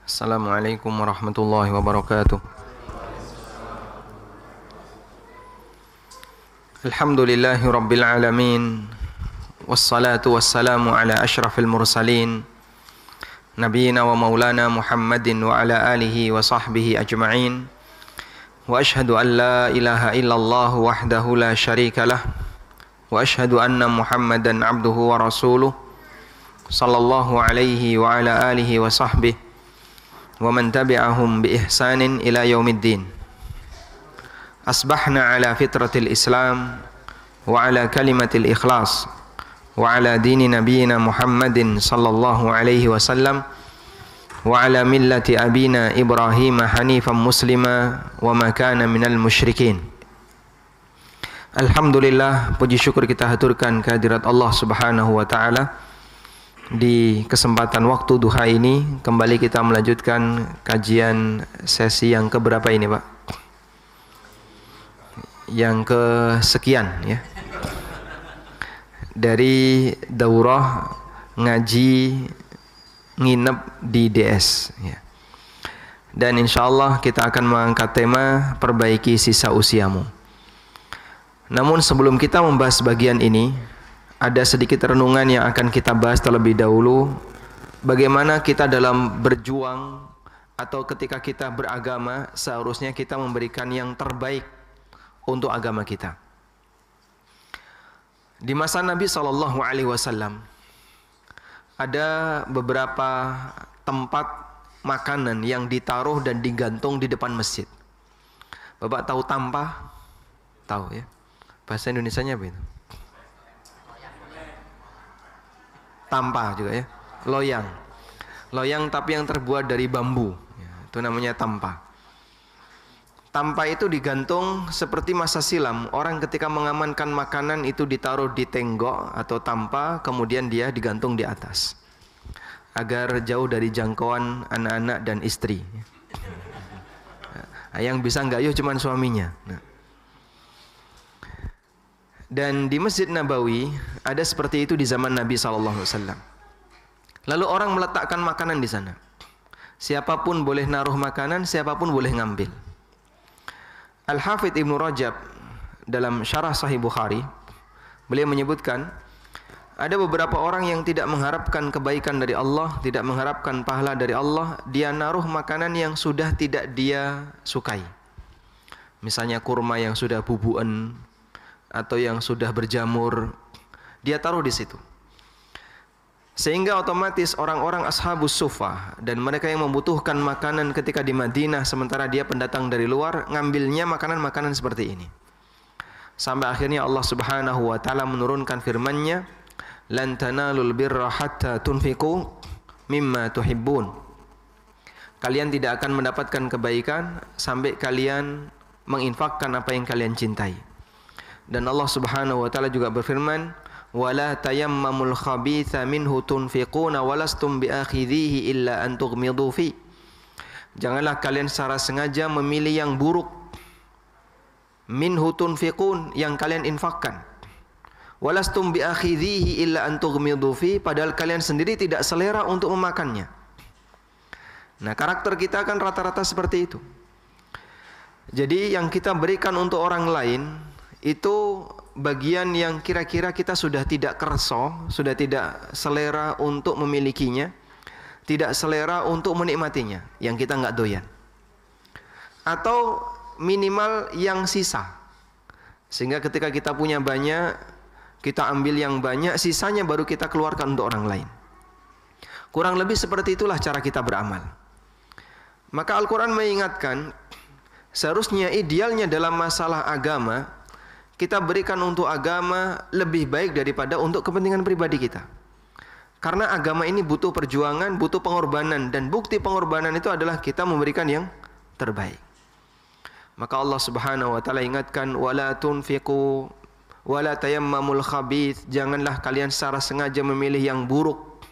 Assalamualaikum warahmatullahi wabarakatuh. Alhamdulillahi rabbil alamin. Wassalatu wassalamu ala ashrafil mursalin Nabiina wa maulana Muhammadin wa ala alihi wa sahbihi ajma'in. Wa ashhadu an la ilaha illallah wahdahu la syarika lah. Wa ashhadu anna Muhammadan abduhu wa rasuluh sallallahu alaihi wa ala alihi wa sahbihi wa man tabi'ahum bi ihsanin ila yaumiddin. Asbahna ala fitratil Islam wa ala kalimatil ikhlas wa ala dini nabiyina Muhammadin sallallahu alaihi wasallam wa ala millati abina Ibrahim hanifan muslima wa ma kana minal musyrikin. Alhamdulillah, puji syukur kita haturkan kehadirat Allah Subhanahu wa taala. Di kesempatan waktu duha ini kembali kita melanjutkan kajian sesi yang keberapa ini, Pak? Yang kesekian ya. Dari daurah ngaji nginep di DS ya. Dan insyaallah kita akan mengangkat tema perbaiki sisa usiamu. Namun sebelum kita membahas bagian ini, ada sedikit renungan yang akan kita bahas terlebih dahulu. Bagaimana kita dalam berjuang atau ketika kita beragama, seharusnya kita memberikan yang terbaik untuk agama kita. Di masa Nabi SAW ada beberapa tempat makanan yang ditaruh dan digantung di depan masjid. Bapak tahu tampah? Tahu ya? Bahasa Indonesianya apa itu? Tampah juga ya, loyang tapi yang terbuat dari bambu ya, itu namanya tampah. Tampah itu digantung seperti masa silam, orang ketika mengamankan makanan itu ditaruh di tenggok atau tampah, kemudian dia digantung di atas agar jauh dari jangkauan anak-anak dan istri. Yang bisa nggayuh cuman suaminya. Dan di Masjid Nabawi ada seperti itu di zaman Nabi SAW. Lalu orang meletakkan makanan di sana. Siapapun boleh naruh makanan, siapapun boleh ngambil. Al-Hafidh Ibnu Rajab dalam Syarah Sahih Bukhari, beliau menyebutkan ada beberapa orang yang tidak mengharapkan kebaikan dari Allah, tidak mengharapkan pahala dari Allah, dia naruh makanan yang sudah tidak dia sukai. Misalnya kurma yang sudah bubuan atau yang sudah berjamur, dia taruh di situ. Sehingga otomatis orang-orang ashabus suffah dan mereka yang membutuhkan makanan ketika di Madinah sementara dia pendatang dari luar, ngambilnya makanan-makanan seperti ini. Sampai akhirnya Allah Subhanahu wa taala menurunkan firman-Nya, "Lan tanalul birra hatta tunfiqu mimma tuhibbun." Kalian tidak akan mendapatkan kebaikan sampai kalian menginfakkan apa yang kalian cintai. Dan Allah Subhanahu wa taala juga berfirman, "Wala tayammamul khabitha minhu tunfiquna walastum biakhidhihi illa an tughmidu fi." Janganlah kalian secara sengaja memilih yang buruk. Minhu tunfiqun, yang kalian infakkan. Walastum biakhidhihi illa an tughmidu fi, padahal kalian sendiri tidak selera untuk memakannya. Nah, karakter kita kan rata-rata seperti itu. Jadi yang kita berikan untuk orang lain itu bagian yang kira-kira kita sudah tidak kerso, sudah tidak selera untuk memilikinya, tidak selera untuk menikmatinya, yang kita nggak doyan. Atau minimal yang sisa. Sehingga ketika kita punya banyak, kita ambil yang banyak, sisanya baru kita keluarkan untuk orang lain. Kurang lebih seperti itulah cara kita beramal. Maka Al-Quran mengingatkan, seharusnya idealnya dalam masalah agama, kita berikan untuk agama lebih baik daripada untuk kepentingan pribadi kita. Karena agama ini butuh perjuangan, butuh pengorbanan, dan bukti pengorbanan itu adalah kita memberikan yang terbaik. Maka Allah Subhanahu wa taala ingatkan, "Wala tunfiqu wala tayammamul khabith." Janganlah kalian secara sengaja memilih yang buruk.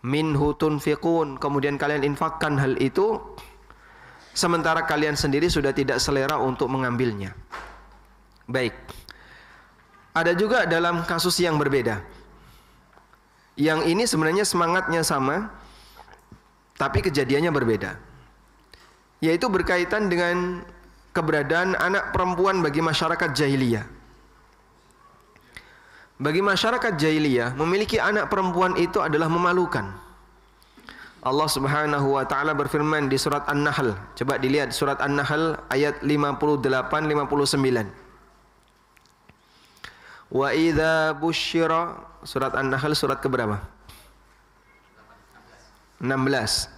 Minhu tunfiqun, kemudian kalian infakkan hal itu sementara kalian sendiri sudah tidak selera untuk mengambilnya. Baik. Ada juga dalam kasus yang berbeda. Yang ini sebenarnya semangatnya sama, tapi kejadiannya berbeda. Yaitu berkaitan dengan keberadaan anak perempuan bagi masyarakat jahiliyah. Bagi masyarakat jahiliyah, memiliki anak perempuan itu adalah memalukan. Allah Subhanahu wa taala berfirman di surat An-Nahl. Coba dilihat surat An-Nahl ayat 58-59. Wa idza busyira, surat An-Nahl surat keberapa? 16.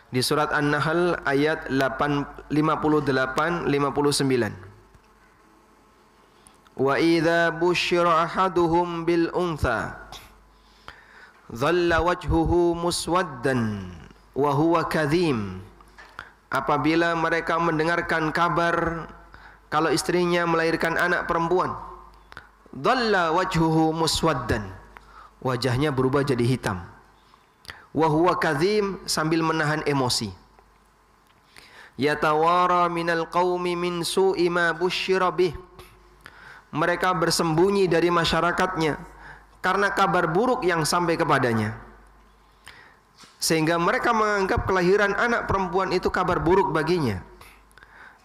Di surat An-Nahl ayat 58-59. Wa idza busyira ahaduhum bil untha dhalla wajhuhu muswaddan wa huwa kadhim. Apabila mereka mendengarkan kabar kalau istrinya melahirkan anak perempuan, dhalla wajhuhu muswaddan, wajahnya berubah jadi hitam. Wa huwa kadhim, sambil menahan emosi. Yatawara minal qaumi min su'i ma busyira bih. Mereka bersembunyi dari masyarakatnya karena kabar buruk yang sampai kepadanya, sehingga mereka menganggap kelahiran anak perempuan itu kabar buruk baginya.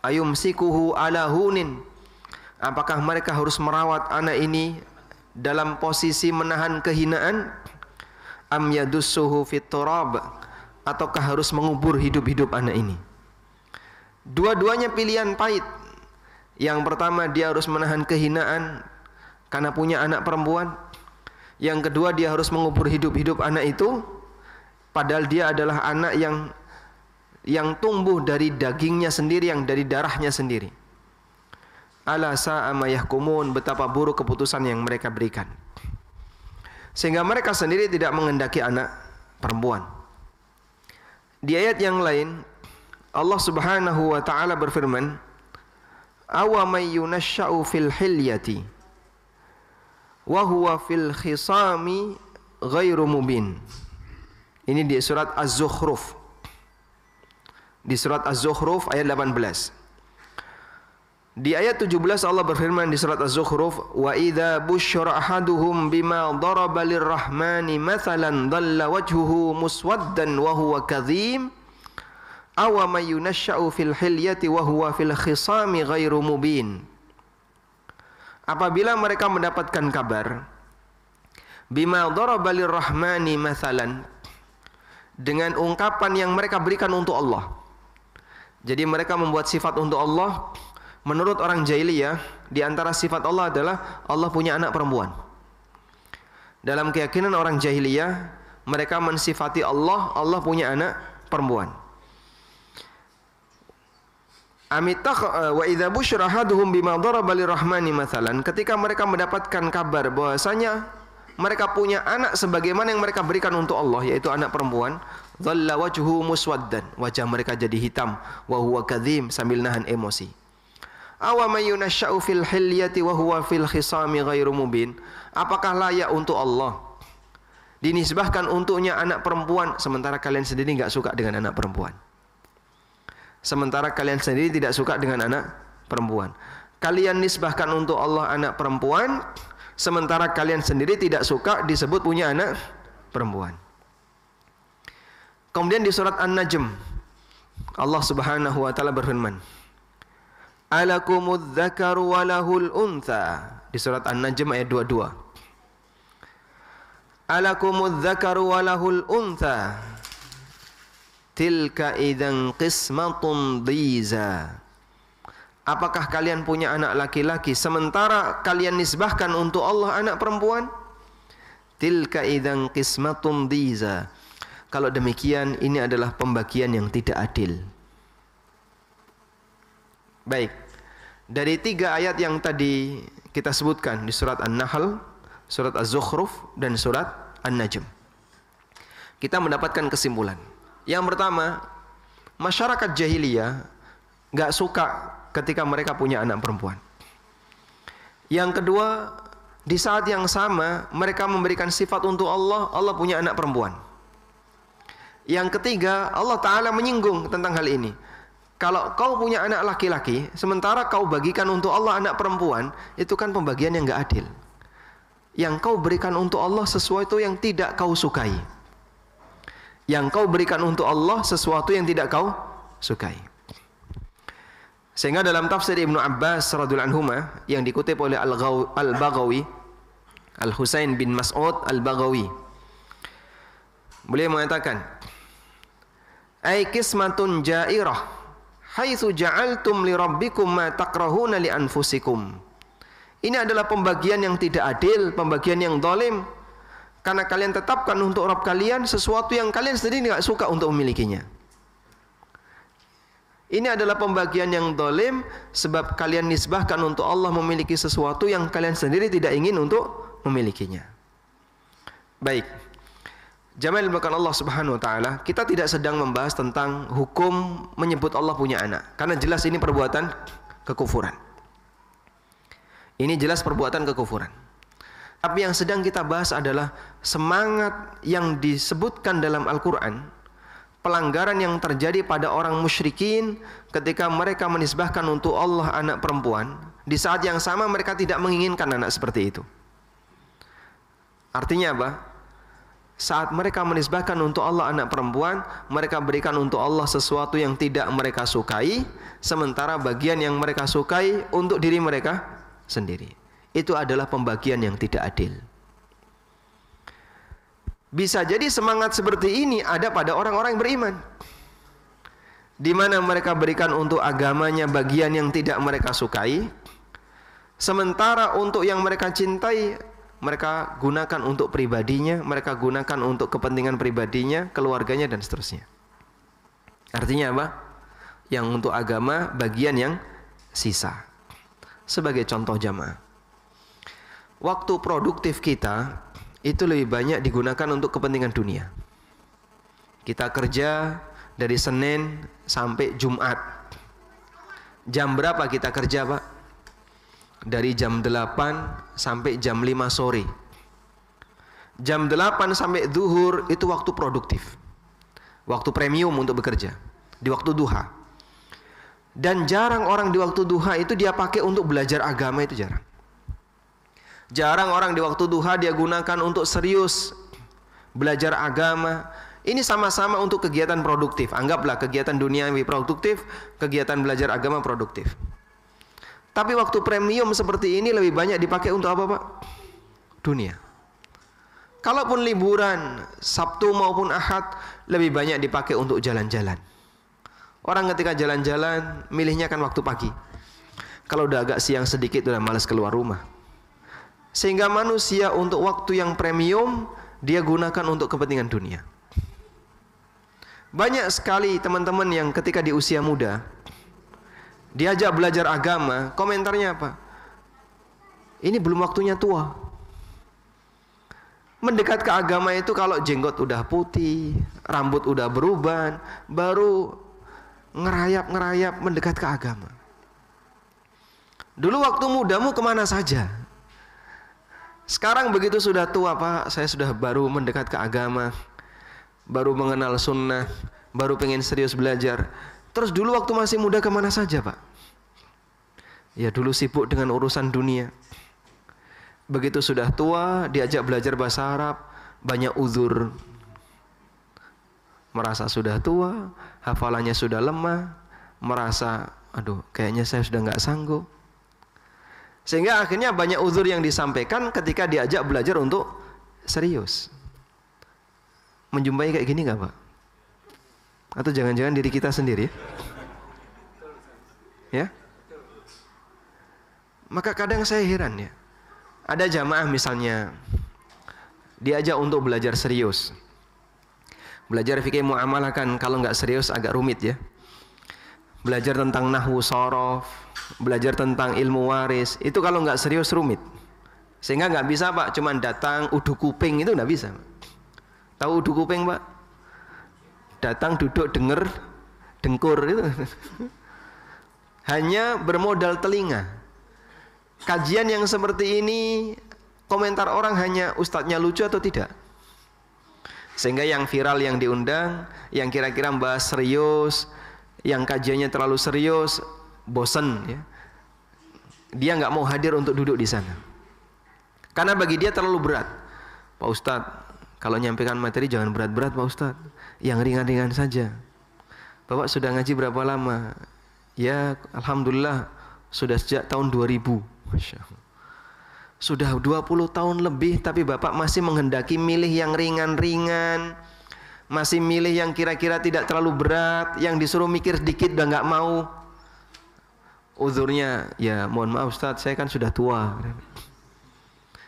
Ayumsikuhu ala hunin, apakah mereka harus merawat anak ini dalam posisi menahan kehinaan? Am yadussuhu fit turab, ataukah harus mengubur hidup-hidup anak ini? Dua-duanya pilihan pahit. Yang pertama, dia harus menahan kehinaan karena punya anak perempuan. Yang kedua, dia harus mengubur hidup-hidup anak itu, padahal dia adalah anak yang tumbuh dari dagingnya sendiri, yang dari darahnya sendiri. Ala sa'a ma yahkumun, betapa buruk keputusan yang mereka berikan. Sehingga mereka sendiri tidak menghendaki anak perempuan. Di ayat yang lain, Allah Subhanahu wa taala berfirman, awa may yunashsha'u fil hilyati wa huwa fil khisami ghairu mubin. Ini di surat Az-Zukhruf. Di surat Az-Zukhruf ayat 18. Di ayat 17 Allah berfirman di surat Az-Zukhruf, wa idza busyira ahaduhum bima daraba lirrahmani mathalan dhalla wajhuhu muswaddan wa huwa kadhim aw may yunashsha'u fil hilyati wa huwa fil khisami ghairu mubin. Apabila mereka mendapatkan kabar bima daraba lirrahmani mathalan, dengan ungkapan yang mereka berikan untuk Allah. Jadi mereka membuat sifat untuk Allah. Menurut orang jahiliyah, di antara sifat Allah adalah Allah punya anak perempuan. Dalam keyakinan orang jahiliyah, mereka mensifati Allah punya anak perempuan. Wa idza busyira ahaduhum bima daraba lirrahmani mathalan, ketika mereka mendapatkan kabar bahwasanya mereka punya anak sebagaimana yang mereka berikan untuk Allah, yaitu anak perempuan, dhalla wajhuhu muswaddan, wajah mereka jadi hitam, wa huwa kadhim, sambil nahan emosi. Awa may yunashsha'u fil hilyati wa huwa fil khisami ghairu mubin, apakah layak untuk Allah dinisbahkan untuknya anak perempuan sementara kalian sendiri enggak suka dengan anak perempuan? Sementara kalian sendiri tidak suka dengan anak perempuan. Kalian nisbahkan untuk Allah anak perempuan, sementara kalian sendiri tidak suka disebut punya anak perempuan. Kemudian di surat An-Najm, Allah Subhanahu wa taala berfirman, alakumudz dzakaru wa lahul untha. Di surat An-Najm ayat 22. Alakumudz dzakaru wa lahul untha. Tilka idzan qismatun dhiza. Apakah kalian punya anak laki-laki sementara kalian nisbahkan untuk Allah anak perempuan? Tilka idzan qismatun dhiza. Kalau demikian, ini adalah pembagian yang tidak adil. Baik. Dari 3 ayat yang tadi kita sebutkan di surat An-Nahl, surat Az-Zukhruf, dan surat An-Najm, kita mendapatkan kesimpulan. Yang pertama, masyarakat jahiliyah gak suka ketika mereka punya anak perempuan. Yang kedua, di saat yang sama mereka memberikan sifat untuk Allah punya anak perempuan. Yang ketiga, Allah Ta'ala menyinggung tentang hal ini. Kalau kau punya anak laki-laki, sementara kau bagikan untuk Allah anak perempuan, itu kan pembagian yang gak adil. Yang kau berikan untuk Allah sesuatu yang tidak kau sukai. yang kau berikan untuk Allah sesuatu yang tidak kau sukai. Sehingga dalam tafsir Ibnu Abbas radhiyallahu anhuma yang dikutip oleh Al-Baghawi, Al-Husain bin Mas'ud Al-Baghawi, beliau mengatakan, "Ai qismatun ja'irah haitsu ja'altum li rabbikum ma takrahuna li anfusikum." Ini adalah pembagian yang tidak adil, pembagian yang zalim, karena kalian tetapkan untuk Rabb kalian sesuatu yang kalian sendiri tidak suka untuk memilikinya. Ini adalah pembagian yang zalim sebab kalian nisbahkan untuk Allah memiliki sesuatu yang kalian sendiri tidak ingin untuk memilikinya. Baik. Jamaah dimuliakan Allah Subhanahu wa taala, kita tidak sedang membahas tentang hukum menyebut Allah punya anak, karena jelas ini perbuatan kekufuran. Ini jelas perbuatan kekufuran. Tapi yang sedang kita bahas adalah semangat yang disebutkan dalam Al-Qur'an, pelanggaran yang terjadi pada orang musyrikin ketika mereka menisbahkan untuk Allah anak perempuan, di saat yang sama mereka tidak menginginkan anak seperti itu. Artinya apa? Saat mereka menisbahkan untuk Allah anak perempuan, mereka berikan untuk Allah sesuatu yang tidak mereka sukai, sementara bagian yang mereka sukai untuk diri mereka sendiri. Itu adalah pembagian yang tidak adil. Bisa jadi semangat seperti ini ada pada orang-orang yang beriman, di mana mereka berikan untuk agamanya bagian yang tidak mereka sukai, sementara untuk yang mereka cintai mereka gunakan untuk pribadinya, mereka gunakan untuk kepentingan pribadinya, keluarganya dan seterusnya. Artinya apa? Yang untuk agama bagian yang sisa. Sebagai contoh jamaah, waktu produktif kita itu lebih banyak digunakan untuk kepentingan dunia. Kita kerja dari Senin sampai Jumat. Jam berapa kita kerja, Pak? Dari jam 8 sampai jam 5 sore. Jam 8 sampai zuhur itu waktu produktif, waktu premium untuk bekerja, di waktu duha. Dan jarang orang di waktu duha itu dia pakai untuk belajar agama, itu jarang. Jarang orang di waktu duha dia gunakan untuk serius belajar agama. Ini sama-sama untuk kegiatan produktif. Anggaplah kegiatan duniawi produktif, kegiatan belajar agama produktif. Tapi waktu premium seperti ini lebih banyak dipakai untuk apa, Pak? Dunia. Kalaupun liburan, Sabtu maupun Ahad, lebih banyak dipakai untuk jalan-jalan. Orang ketika jalan-jalan, milihnya kan waktu pagi. Kalau udah agak siang sedikit, udah malas keluar rumah. Sehingga manusia untuk waktu yang premium dia gunakan untuk kepentingan dunia. Banyak sekali teman-teman yang ketika di usia muda diajak belajar agama, komentarnya apa? Ini belum waktunya tua. Mendekat ke agama itu kalau jenggot udah putih, rambut udah beruban, baru ngerayap-ngerayap mendekat ke agama. Dulu waktu mudamu kemana saja? Sekarang begitu sudah tua, Pak, saya sudah baru mendekat ke agama, baru mengenal sunnah, baru pengen serius belajar. Terus dulu waktu masih muda kemana saja, Pak? Ya dulu sibuk dengan urusan dunia. Begitu sudah tua, diajak belajar bahasa Arab, banyak uzur. Merasa sudah tua, hafalannya sudah lemah, merasa, aduh kayaknya saya sudah nggak sanggup. Sehingga akhirnya banyak uzur yang disampaikan ketika diajak belajar untuk serius. Menjumpai kayak gini nggak, Pak? Atau jangan-jangan diri kita sendiri? Ya? Maka kadang saya heran ya. Ada jamaah misalnya diajak untuk belajar serius. Belajar fikih muamalah kan kalau nggak serius agak rumit ya. Belajar tentang nahwu shorof, belajar tentang ilmu waris, itu kalau nggak serius rumit. Sehingga nggak bisa, Pak, cuman datang udu kuping, itu nggak bisa. Tahu udu kuping, Pak? Datang duduk denger dengkur itu. Hanya bermodal telinga. Kajian yang seperti ini komentar orang hanya ustadznya lucu atau tidak. Sehingga yang viral yang diundang, yang kira-kira membahas serius, yang kajiannya terlalu serius, bosan ya. Dia nggak mau hadir untuk duduk di sana. Karena bagi dia terlalu berat. Pak Ustadz, kalau nyampaikan materi jangan berat-berat, Pak Ustadz. yang ringan-ringan saja. Bapak sudah ngaji berapa lama? Ya, alhamdulillah sudah sejak tahun 2000. Masya Allah. Sudah 20 tahun lebih, tapi Bapak masih menghendaki milih yang ringan-ringan, masih milih yang kira-kira tidak terlalu berat, yang disuruh mikir sedikit udah nggak mau. Uzurnya, ya mohon maaf Ustadz, saya kan sudah tua.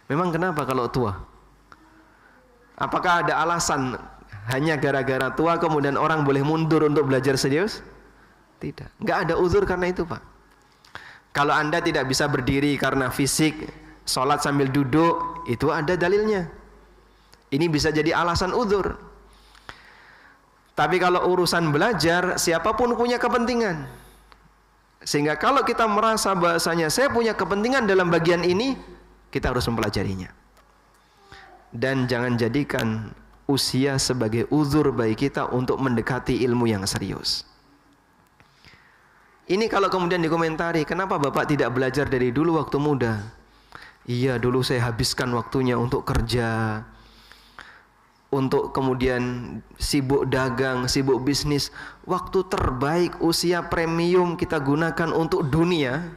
Memang kenapa kalau tua? Apakah ada alasan hanya gara-gara tua kemudian orang boleh mundur untuk belajar serius? Tidak, nggak ada uzur karena itu Pak. Kalau Anda tidak bisa berdiri karena fisik, sholat sambil duduk, itu ada dalilnya. Ini bisa jadi alasan uzur. Tapi kalau urusan belajar, siapapun punya kepentingan. Sehingga kalau kita merasa bahasanya saya punya kepentingan dalam bagian ini, kita harus mempelajarinya. Dan jangan jadikan usia sebagai uzur bagi kita untuk mendekati ilmu yang serius. Ini kalau kemudian dikomentari, kenapa Bapak tidak belajar dari dulu waktu muda? Iya, dulu saya habiskan waktunya untuk kerja, untuk kemudian sibuk dagang, sibuk bisnis. Waktu terbaik, usia premium kita gunakan untuk dunia.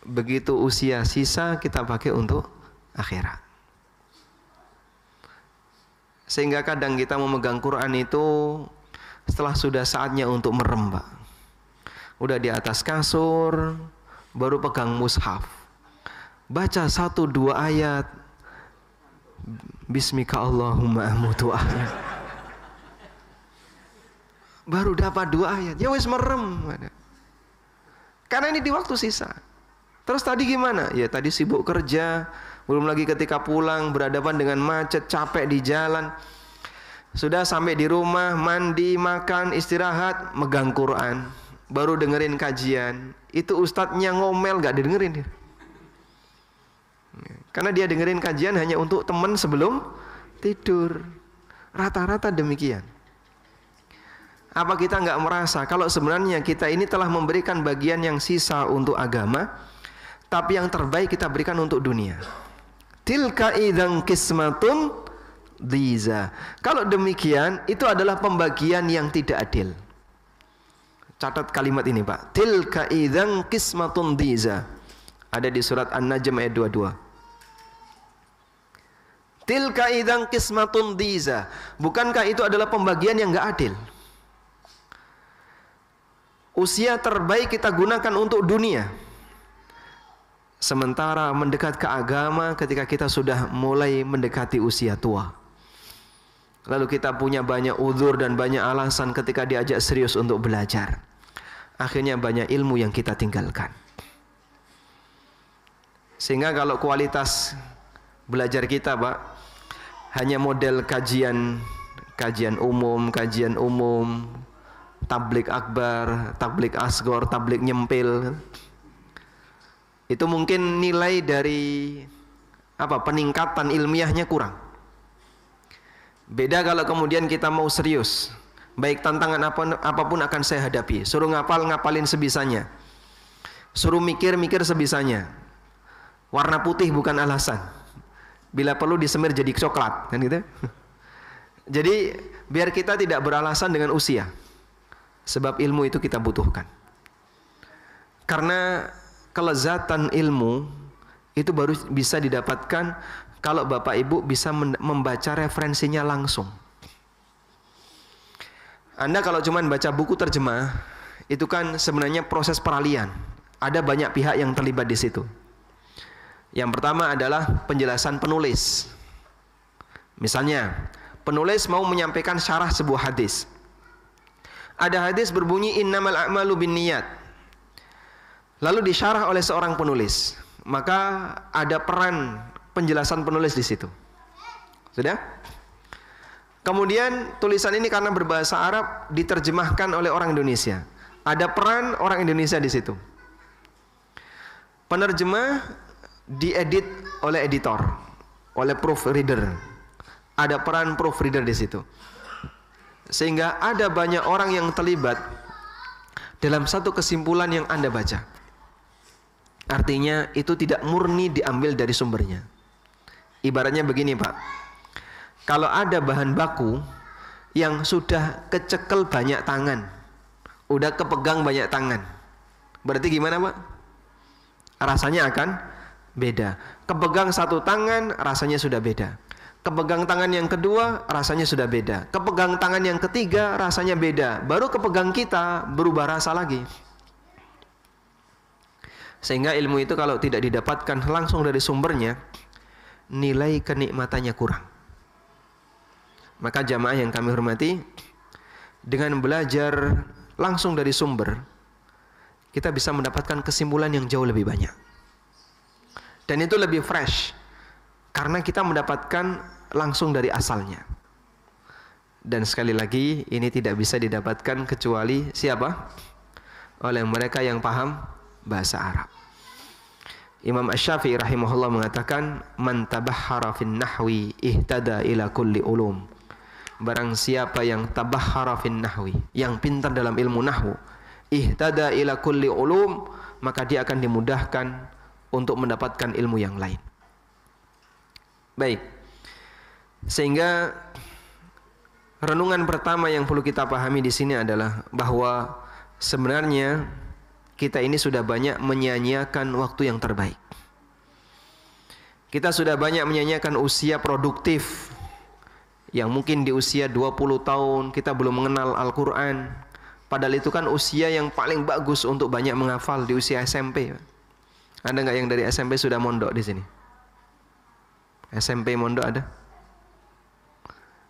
Begitu usia sisa kita pakai untuk akhirat. Sehingga kadang kita memegang Quran itu setelah sudah saatnya untuk merembak. Udah di atas kasur, baru pegang mushaf. Baca 1-2 ayat. Bismika Allahumma amutu ahya. Baru dapat 2 ayat, ya wis merem. Karena ini di waktu sisa. Terus tadi gimana? Ya tadi sibuk kerja, belum lagi ketika pulang berhadapan dengan macet, capek di jalan. Sudah sampai di rumah, mandi, makan, istirahat, megang Quran, baru dengerin kajian. Itu ustadznya ngomel, gak didengerin dia. Karena dia dengerin kajian hanya untuk teman sebelum tidur. Rata-rata demikian. Apa kita nggak merasa kalau sebenarnya kita ini telah memberikan bagian yang sisa untuk agama, tapi yang terbaik kita berikan untuk dunia. Tilka idzan qismatun dhiza. Kalau demikian, itu adalah pembagian yang tidak adil. Catat kalimat ini Pak. Tilka idzan qismatun dhiza. Ada di surat An-Najm ayat 22. Tilka idzan qismatun dhiza. Bukankah itu adalah pembagian yang enggak adil? Usia terbaik kita gunakan untuk dunia. Sementara mendekat ke agama ketika kita sudah mulai mendekati usia tua. Lalu kita punya banyak uzur dan banyak alasan ketika diajak serius untuk belajar. Akhirnya banyak ilmu yang kita tinggalkan. Sehingga kalau kualitas belajar kita Pak hanya model kajian umum, tablik akbar, tablik asgor, tablik nyempil, itu mungkin nilai dari peningkatan ilmiahnya kurang. Beda kalau kemudian kita mau serius, baik tantangan apapun akan saya hadapi, suruh ngapalin sebisanya, suruh mikir sebisanya. Warna putih bukan alasan. Bila perlu disemir jadi coklat, kan gitu. Jadi biar kita tidak beralasan dengan usia. Sebab ilmu itu kita butuhkan. Karena kelezatan ilmu itu baru bisa didapatkan kalau Bapak Ibu bisa membaca referensinya langsung. Anda kalau cuma baca buku terjemah, itu kan sebenarnya proses peralihan. Ada banyak pihak yang terlibat di situ. Yang pertama adalah penjelasan penulis. Misalnya, penulis mau menyampaikan syarah sebuah hadis. Ada hadis berbunyi innamal a'malu binniyat. Lalu disyarah oleh seorang penulis. Maka ada peran penjelasan penulis di situ. Sudah? Kemudian tulisan ini karena berbahasa Arab diterjemahkan oleh orang Indonesia. Ada peran orang Indonesia di situ. Penerjemah diedit oleh editor, oleh proofreader. Ada peran proofreader di situ. Sehingga ada banyak orang yang terlibat dalam satu kesimpulan yang Anda baca. Artinya itu tidak murni diambil dari sumbernya. Ibaratnya begini Pak, kalau ada bahan baku yang sudah kecekel banyak tangan, udah kepegang banyak tangan. Berarti gimana Pak? Rasanya akan beda. Kepegang satu tangan rasanya sudah beda. Kepegang tangan yang kedua rasanya sudah beda. Kepegang tangan yang ketiga rasanya beda. Baru kepegang kita berubah rasa lagi. Sehingga ilmu itu kalau tidak didapatkan langsung dari sumbernya, nilai kenikmatannya kurang. Maka jamaah yang kami hormati, dengan belajar langsung dari sumber, kita bisa mendapatkan kesimpulan yang jauh lebih banyak. Dan itu lebih fresh, karena kita mendapatkan langsung dari asalnya. Dan sekali lagi, ini tidak bisa didapatkan kecuali siapa? Oleh mereka yang paham bahasa Arab. Imam Asy-Syafi'i rahimahullah mengatakan, man tabahhara fin nahwi ihtada ila kulli ulum. Barang siapa yang tabahhara fin nahwi, yang pintar dalam ilmu nahwu, ihtada ila kulli ulum, maka dia akan dimudahkan untuk mendapatkan ilmu yang lain. Baik. Sehingga renungan pertama yang perlu kita pahami di sini adalah bahwa sebenarnya kita ini sudah banyak menyia-nyiakan waktu yang terbaik. Kita sudah banyak menyia-nyiakan usia produktif, yang mungkin di usia 20 tahun kita belum mengenal Al-Quran. Padahal itu kan usia yang paling bagus untuk banyak menghafal di usia SMP. Ada nggak yang dari SMP sudah mondok di sini? SMP mondok ada?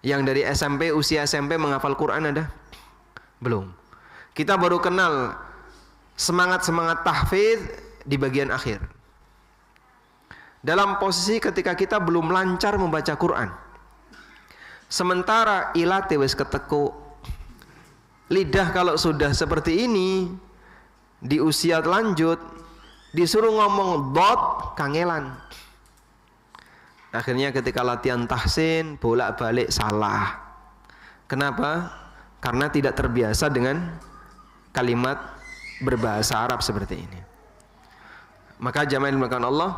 Yang dari SMP, usia SMP menghafal Quran ada? Belum. Kita baru kenal semangat-semangat tahfidz di bagian akhir. Dalam posisi ketika kita belum lancar membaca Quran. Sementara ilate wis ketekuk. Lidah kalau sudah seperti ini, di usia lanjut, disuruh ngomong dot, kangelan. Akhirnya ketika latihan tahsin, bolak-balik salah. Kenapa? Karena tidak terbiasa dengan kalimat berbahasa Arab seperti ini. Maka jamaah yang dimuliakan Allah,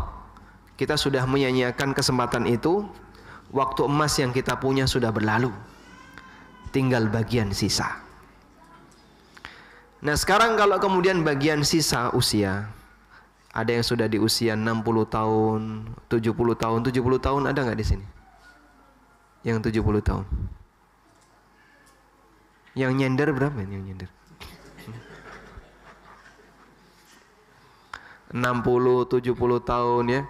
kita sudah menyia-nyiakan kesempatan itu. Waktu emas yang kita punya sudah berlalu, tinggal bagian sisa. Nah sekarang kalau kemudian bagian sisa usia, ada yang sudah di usia 60 tahun, 70 tahun, 70 tahun ada nggak di sini? Yang 70 tahun? Yang nyender berapa yang nyender? 60, 70 tahun ya.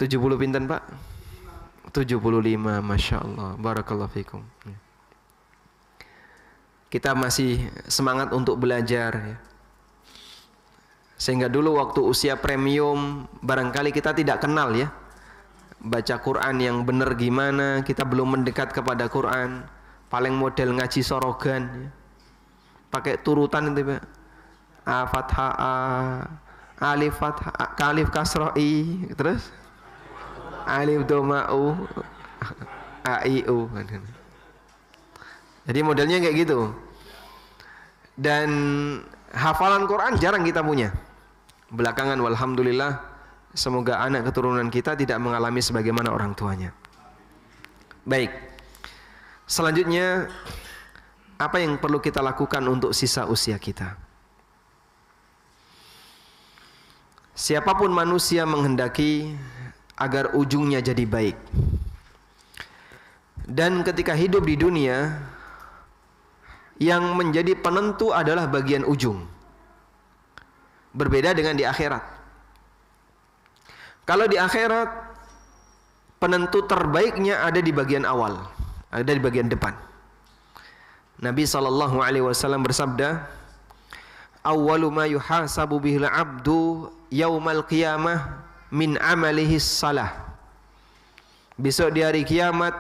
70 pinten Pak? 75, Masya Allah, Barakallahu fikum. Kita masih semangat untuk belajar ya. Sehingga dulu waktu usia premium, barangkali kita tidak kenal ya, baca Quran yang benar gimana, kita belum mendekat kepada Quran. Paling model ngaji sorogan ya. Pakai turutan itu Pak. A fathah A, alif fathah A, alif kasroh I, terus alif doma U, A I U. Jadi modelnya kayak gitu. Dan hafalan Quran jarang kita punya. Belakangan walhamdulillah, semoga anak keturunan kita tidak mengalami sebagaimana orang tuanya. Baik. Selanjutnya, apa yang perlu kita lakukan untuk sisa usia kita? Siapapun manusia menghendaki agar ujungnya jadi baik. Dan ketika hidup di dunia, yang menjadi penentu adalah bagian ujung. Berbeda dengan di akhirat. Kalau di akhirat, penentu terbaiknya ada di bagian awal, ada di bagian depan. Nabi SAW bersabda, awwalu ma yuhasabu bihil abdu yaumal qiyamah min amalihi salah. Besok di hari kiamat,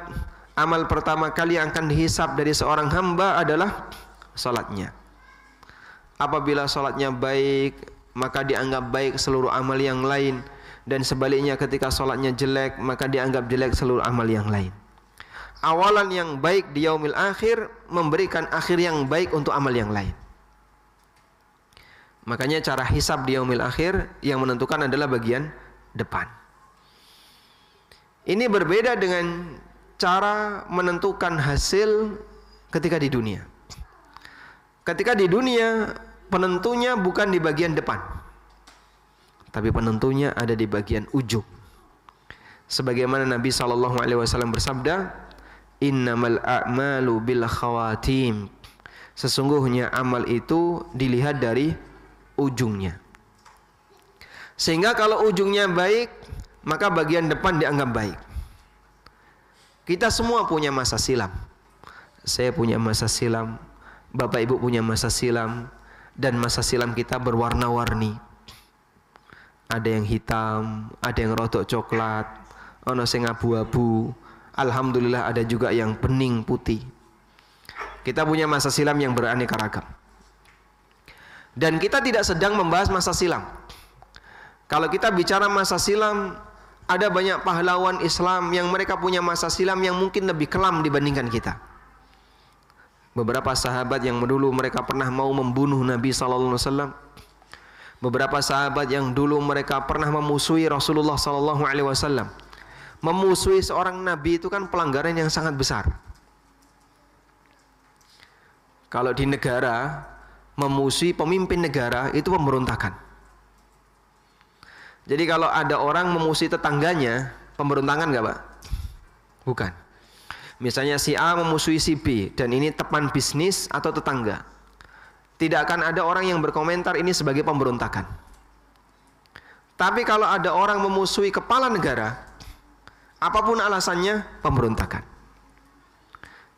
amal pertama kali yang akan dihisab dari seorang hamba adalah salatnya. Apabila salatnya baik, maka dianggap baik seluruh amal yang lain. Dan sebaliknya ketika salatnya jelek, maka dianggap jelek seluruh amal yang lain. Awalan yang baik di yaumil akhir memberikan akhir yang baik untuk amal yang lain. Makanya cara hisab di yaumil akhir yang menentukan adalah bagian depan. Ini berbeda dengan cara menentukan hasil ketika di dunia. Ketika di dunia, penentunya bukan di bagian depan, tapi penentunya ada di bagian ujung. Sebagaimana Nabi SAW bersabda, innamal a'malu bil khawatim. Sesungguhnya amal itu dilihat dari ujungnya. Sehingga kalau ujungnya baik, maka bagian depan dianggap baik. Kita semua punya masa silam. Saya punya masa silam, Bapak Ibu punya masa silam, dan masa silam kita berwarna-warni. Ada yang hitam, ada yang rodok coklat, ono sing abu-abu. Alhamdulillah ada juga yang bening putih. Kita punya masa silam yang beraneka ragam. Dan kita tidak sedang membahas masa silam. Kalau kita bicara masa silam, ada banyak pahlawan Islam yang mereka punya masa silam yang mungkin lebih kelam dibandingkan kita. Beberapa sahabat yang dulu mereka pernah mau membunuh Nabi SAW. Beberapa sahabat yang dulu mereka pernah memusuhi Rasulullah SAW. Memusuhi seorang Nabi itu kan pelanggaran yang sangat besar. Kalau di negara, memusuhi pemimpin negara itu pemberontakan. Jadi kalau ada orang memusuhi tetangganya, pemberontakan nggak Pak? Bukan. Misalnya si A memusuhi si B, dan ini teman bisnis atau tetangga. Tidak akan ada orang yang berkomentar ini sebagai pemberontakan. Tapi kalau ada orang memusuhi kepala negara, apapun alasannya, pemberontakan.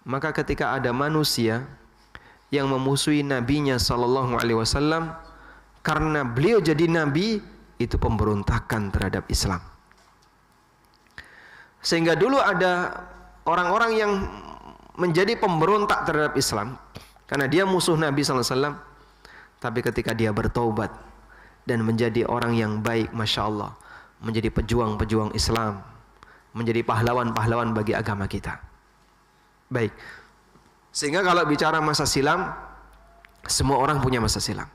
Maka ketika ada manusia yang memusuhi nabinya SAW, karena beliau jadi nabi, itu pemberontakan terhadap Islam. Sehingga dulu ada orang-orang yang menjadi pemberontak terhadap Islam karena dia musuh Nabi SAW, tapi ketika dia bertaubat dan menjadi orang yang baik, Masya Allah, menjadi pejuang-pejuang Islam, menjadi pahlawan-pahlawan bagi agama kita. Baik, sehingga kalau bicara masa silam, semua orang punya masa silam.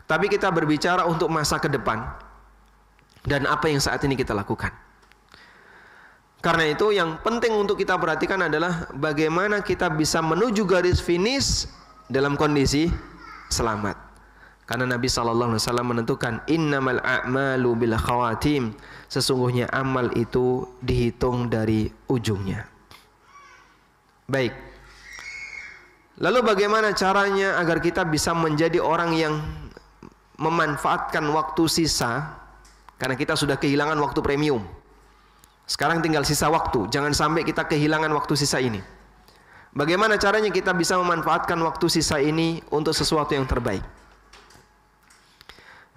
Tapi kita berbicara untuk masa ke depan dan apa yang saat ini kita lakukan. Karena itu yang penting untuk kita perhatikan adalah bagaimana kita bisa menuju garis finish dalam kondisi selamat. Karena Nabi SAW menentukan innamal a'malu bil khawatim. Sesungguhnya amal itu dihitung dari ujungnya. Baik. Lalu bagaimana caranya agar kita bisa menjadi orang yang memanfaatkan waktu sisa, karena kita sudah kehilangan waktu premium. Sekarang tinggal sisa waktu. Jangan sampai kita kehilangan waktu sisa ini. Bagaimana caranya kita bisa memanfaatkan waktu sisa ini untuk sesuatu yang terbaik?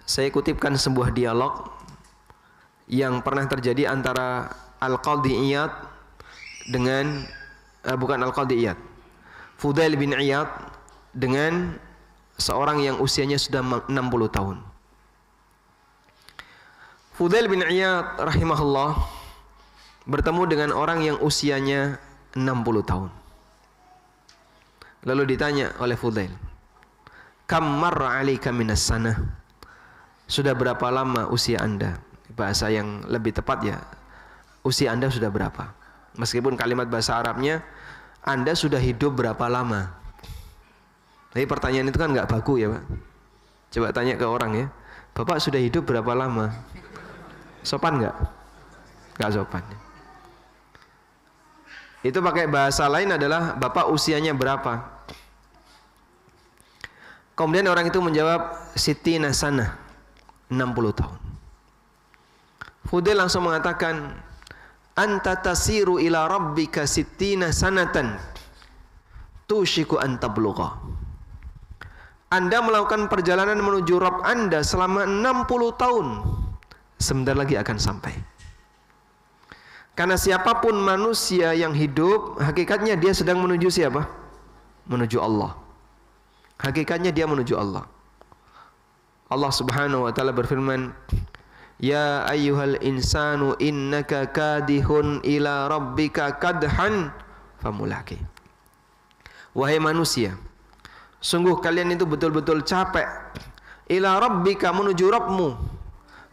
Saya kutipkan sebuah dialog yang pernah terjadi antara Al-Qadhi Iyad dengan bukan Al-Qadhi Iyad, Fudail bin Iyad dengan seorang yang usianya sudah 60 tahun. Fudail bin Iyad rahimahullah bertemu dengan orang yang usianya 60 tahun. Lalu ditanya oleh Fudail, "Kam marra 'alaika minas sanah?" Sudah berapa lama usia Anda? Bahasa yang lebih tepat ya, usia Anda sudah berapa? Meskipun kalimat bahasa Arabnya, Anda sudah hidup berapa lama? Tapi pertanyaan itu kan nggak baku ya Pak. Coba tanya ke orang ya, Bapak sudah hidup berapa lama? Sopan nggak? Nggak sopan. Itu pakai bahasa lain adalah Bapak usianya berapa? Kemudian orang itu menjawab Sittina sanah, 60 tahun. Fudail langsung mengatakan, Anta tasiru ila rabbika sittina sanatan tushiku an tablugha. Anda melakukan perjalanan menuju Rabb Anda selama 60 tahun. Sebentar lagi akan sampai. Karena siapapun manusia yang hidup, hakikatnya dia sedang menuju siapa? Menuju Allah. Hakikatnya dia menuju Allah. Allah Subhanahu wa taala berfirman, "Ya ayyuhal insanu innaka kadihun ila rabbika kadhan famulaqi." Wahai manusia, sungguh kalian itu betul-betul capek ila rabbika, menuju Rabbmu,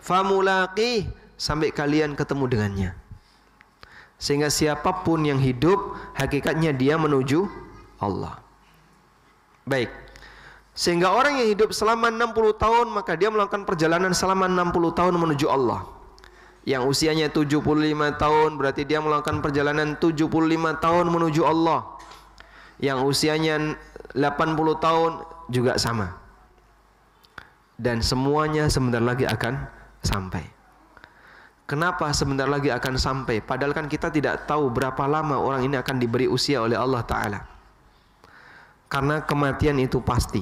famulaqi, sampai kalian ketemu dengannya. Sehingga siapapun yang hidup, hakikatnya dia menuju Allah. Baik. Sehingga orang yang hidup selama 60 tahun, maka dia melakukan perjalanan selama 60 tahun menuju Allah. Yang usianya 75 tahun, berarti dia melakukan perjalanan 75 tahun menuju Allah. Yang usianya 80 tahun juga sama. Dan semuanya sebentar lagi akan sampai. Kenapa sebentar lagi akan sampai? Padahal kan kita tidak tahu berapa lama orang ini akan diberi usia oleh Allah Ta'ala. Karena kematian itu pasti.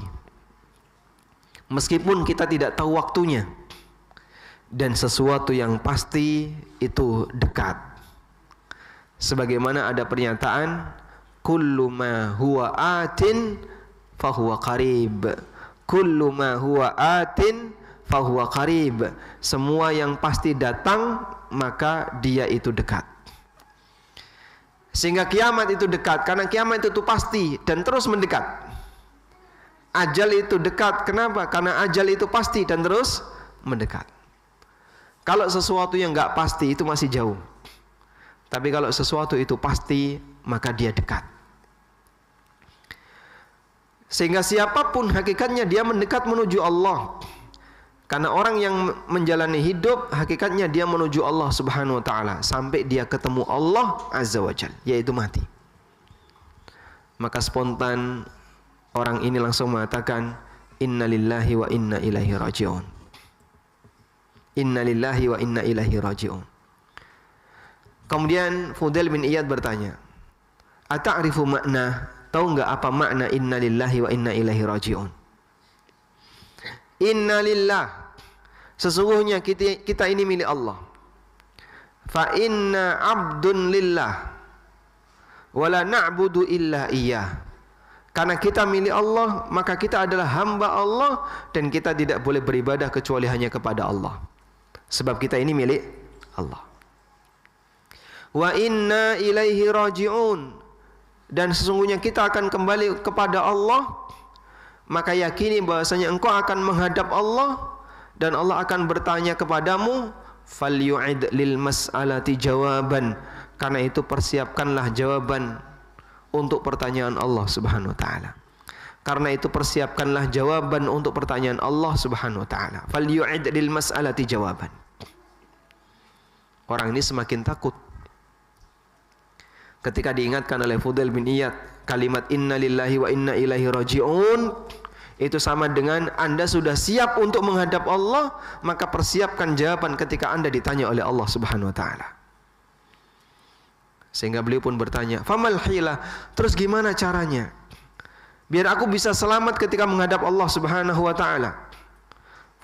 Meskipun kita tidak tahu waktunya. Dan sesuatu yang pasti itu dekat. Sebagaimana ada pernyataan, kullu ma huwa atin fahuwa qarib. Kullu ma huwa atin fahuwa qarib. Semua yang pasti datang, maka dia itu dekat. Sehingga kiamat itu dekat, karena kiamat itu pasti dan terus mendekat. Ajal itu dekat, kenapa? Karena ajal itu pasti dan terus mendekat. Kalau sesuatu yang enggak pasti itu masih jauh. Tapi kalau sesuatu itu pasti, maka dia dekat. Sehingga siapapun hakikatnya dia mendekat menuju Allah. Karena orang yang menjalani hidup, hakikatnya dia menuju Allah Subhanahu wa ta'ala. Sampai dia ketemu Allah Azza wa Jalla, yaitu mati. Maka spontan orang ini langsung mengatakan, Inna lillahi wa inna ilaihi raji'un. Inna lillahi wa inna ilaihi raji'un. Kemudian Fudail bin Iyad bertanya, Ata'rifu makna, tahu enggak apa makna inna lillahi wa inna ilaihi raji'un? Inna lillah, sesungguhnya kita ini milik Allah. Fa inna abdun lillah wa la na'budu illa iyyah. Karena kita milik Allah, maka kita adalah hamba Allah dan kita tidak boleh beribadah kecuali hanya kepada Allah. Sebab kita ini milik Allah. Wa inna ilaihi raji'un, dan sesungguhnya kita akan kembali kepada Allah. Maka yakini bahwasanya engkau akan menghadap Allah dan Allah akan bertanya kepadamu, falyu'id lil mas'alati jawaban. Karena itu persiapkanlah jawaban untuk pertanyaan Allah Subhanahu wa taala. Karena itu persiapkanlah jawaban untuk pertanyaan Allah Subhanahu wa taala. Falyu'id lil mas'alati jawaban. Orang ini semakin takut ketika diingatkan oleh Fudail bin Iyad kalimat inna lillahi wa inna ilaihi raji'un. Itu sama dengan Anda sudah siap untuk menghadap Allah, maka persiapkan jawaban ketika Anda ditanya oleh Allah Subhanahu wa taala. Sehingga beliau pun bertanya, famal hilah, terus gimana caranya biar aku bisa selamat ketika menghadap Allah Subhanahu wa taala?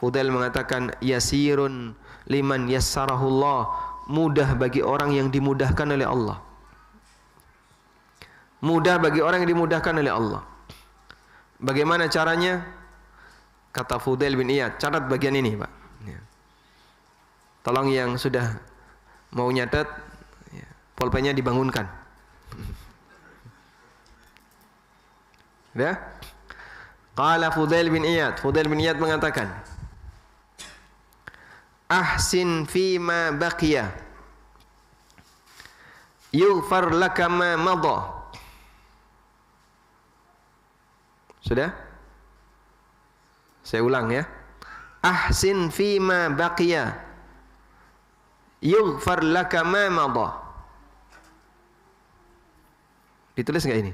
Fudail mengatakan, yasirun liman yassarahullah, mudah bagi orang yang dimudahkan oleh Allah. Mudah bagi orang yang dimudahkan oleh Allah. Bagaimana caranya? Kata Fudail bin Iyad, catat bagian ini, Pak. Tolong yang sudah mau nyatet, pulpennya dibangunkan. Ya? Qala Fudail bin Iyad, Fudail bin Iyad mengatakan, ahsin fima baqiya yughfar laka ma madha. Sudah? Saya ulang ya. Ahsin fima baqiya yughfar laka ma madha. Ditulis enggak ini?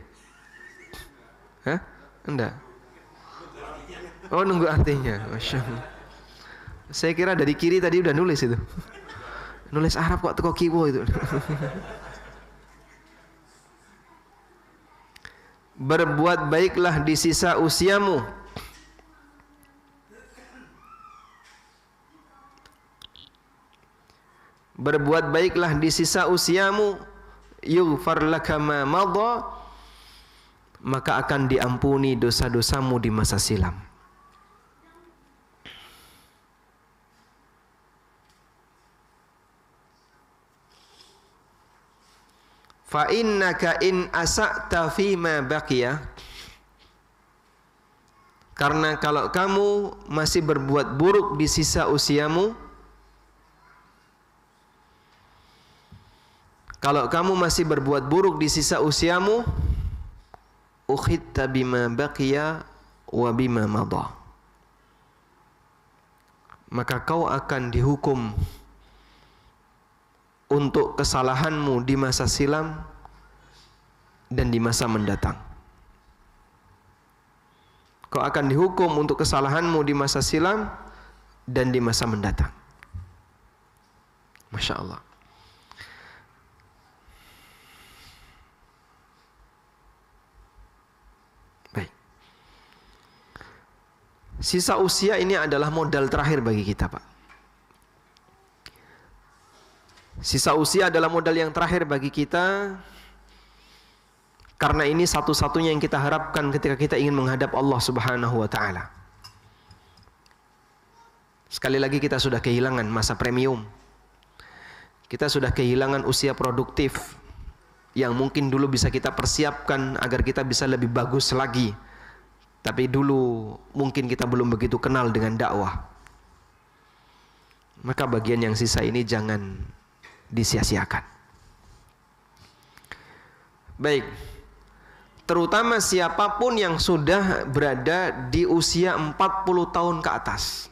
Hah? Enggak. Oh, nunggu artinya. Masya Allah. Saya kira dari kiri tadi udah nulis itu. Nulis Arab kok teko kiwo itu. Berbuat baiklah di sisa usiamu. Berbuat baiklah di sisa usiamu, yughfar laka ma madha, maka akan diampuni dosa-dosamu di masa silam. Fa innaka in asa'ta fima baqiya, karena kalau kamu masih berbuat buruk di sisa usiamu, Kalau kamu masih berbuat buruk di sisa usiamu, ukhitta bima baqiya wa bima madha. Maka kau akan dihukum untuk kesalahanmu di masa silam dan di masa mendatang. Kau akan dihukum untuk kesalahanmu di masa silam dan di masa mendatang. Masya Allah. Baik. Sisa usia ini adalah modal terakhir bagi kita, Pak. Sisa usia adalah modal yang terakhir bagi kita, karena ini satu-satunya yang kita harapkan ketika kita ingin menghadap Allah Subhanahu wa taala. Sekali lagi kita sudah kehilangan masa premium. Kita sudah kehilangan usia produktif yang mungkin dulu bisa kita persiapkan agar kita bisa lebih bagus lagi. Tapi dulu mungkin kita belum begitu kenal dengan dakwah. Maka bagian yang sisa ini jangan disia-siakan. Baik. Terutama siapapun yang sudah berada di usia 40 tahun ke atas.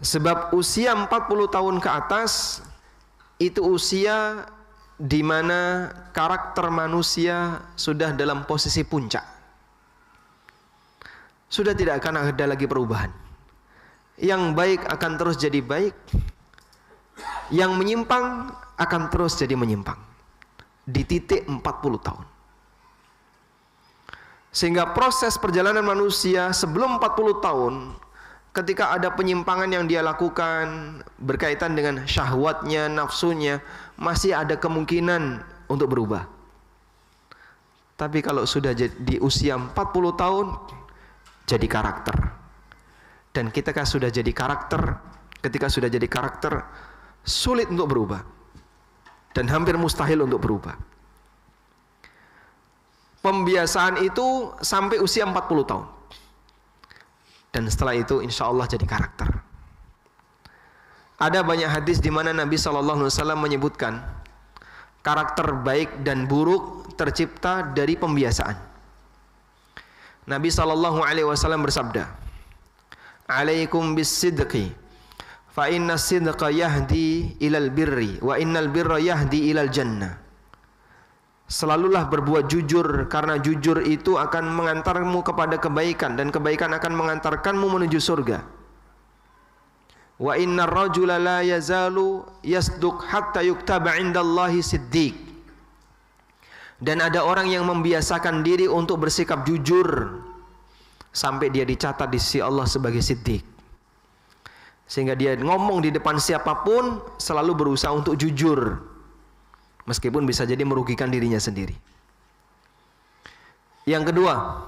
Sebab usia 40 tahun ke atas itu usia di mana karakter manusia sudah dalam posisi puncak. Sudah tidak akan ada lagi perubahan. Yang baik akan terus jadi baik, yang menyimpang akan terus jadi menyimpang. Di titik 40 tahun. Sehingga proses perjalanan manusia sebelum 40 tahun, ketika ada penyimpangan yang dia lakukan berkaitan dengan syahwatnya, nafsunya, masih ada kemungkinan untuk berubah. Tapi kalau sudah di usia 40 tahun, jadi karakter. Dan ketika sudah jadi karakter, sulit untuk berubah. Dan hampir mustahil untuk berubah. Pembiasaan itu sampai usia 40 tahun. Dan setelah itu insya Allah jadi karakter. Ada banyak hadis di mana Nabi SAW menyebutkan karakter baik dan buruk tercipta dari pembiasaan. Nabi SAW bersabda, "Alaikum bis-sidqi. Fa inna sidqa yahdi ilal birri wa innal birra yahdi ilal jannah." Selalulah berbuat jujur, karena jujur itu akan mengantarmu kepada kebaikan, dan kebaikan akan mengantarkanmu menuju surga. Wa innar rajula la yazalu yasduq hatta yuktaba indallahi siddiq. Dan ada orang yang membiasakan diri untuk bersikap jujur sampai dia dicatat di sisi Allah sebagai siddiq. Sehingga dia ngomong di depan siapapun selalu berusaha untuk jujur, meskipun bisa jadi merugikan dirinya sendiri. Yang kedua,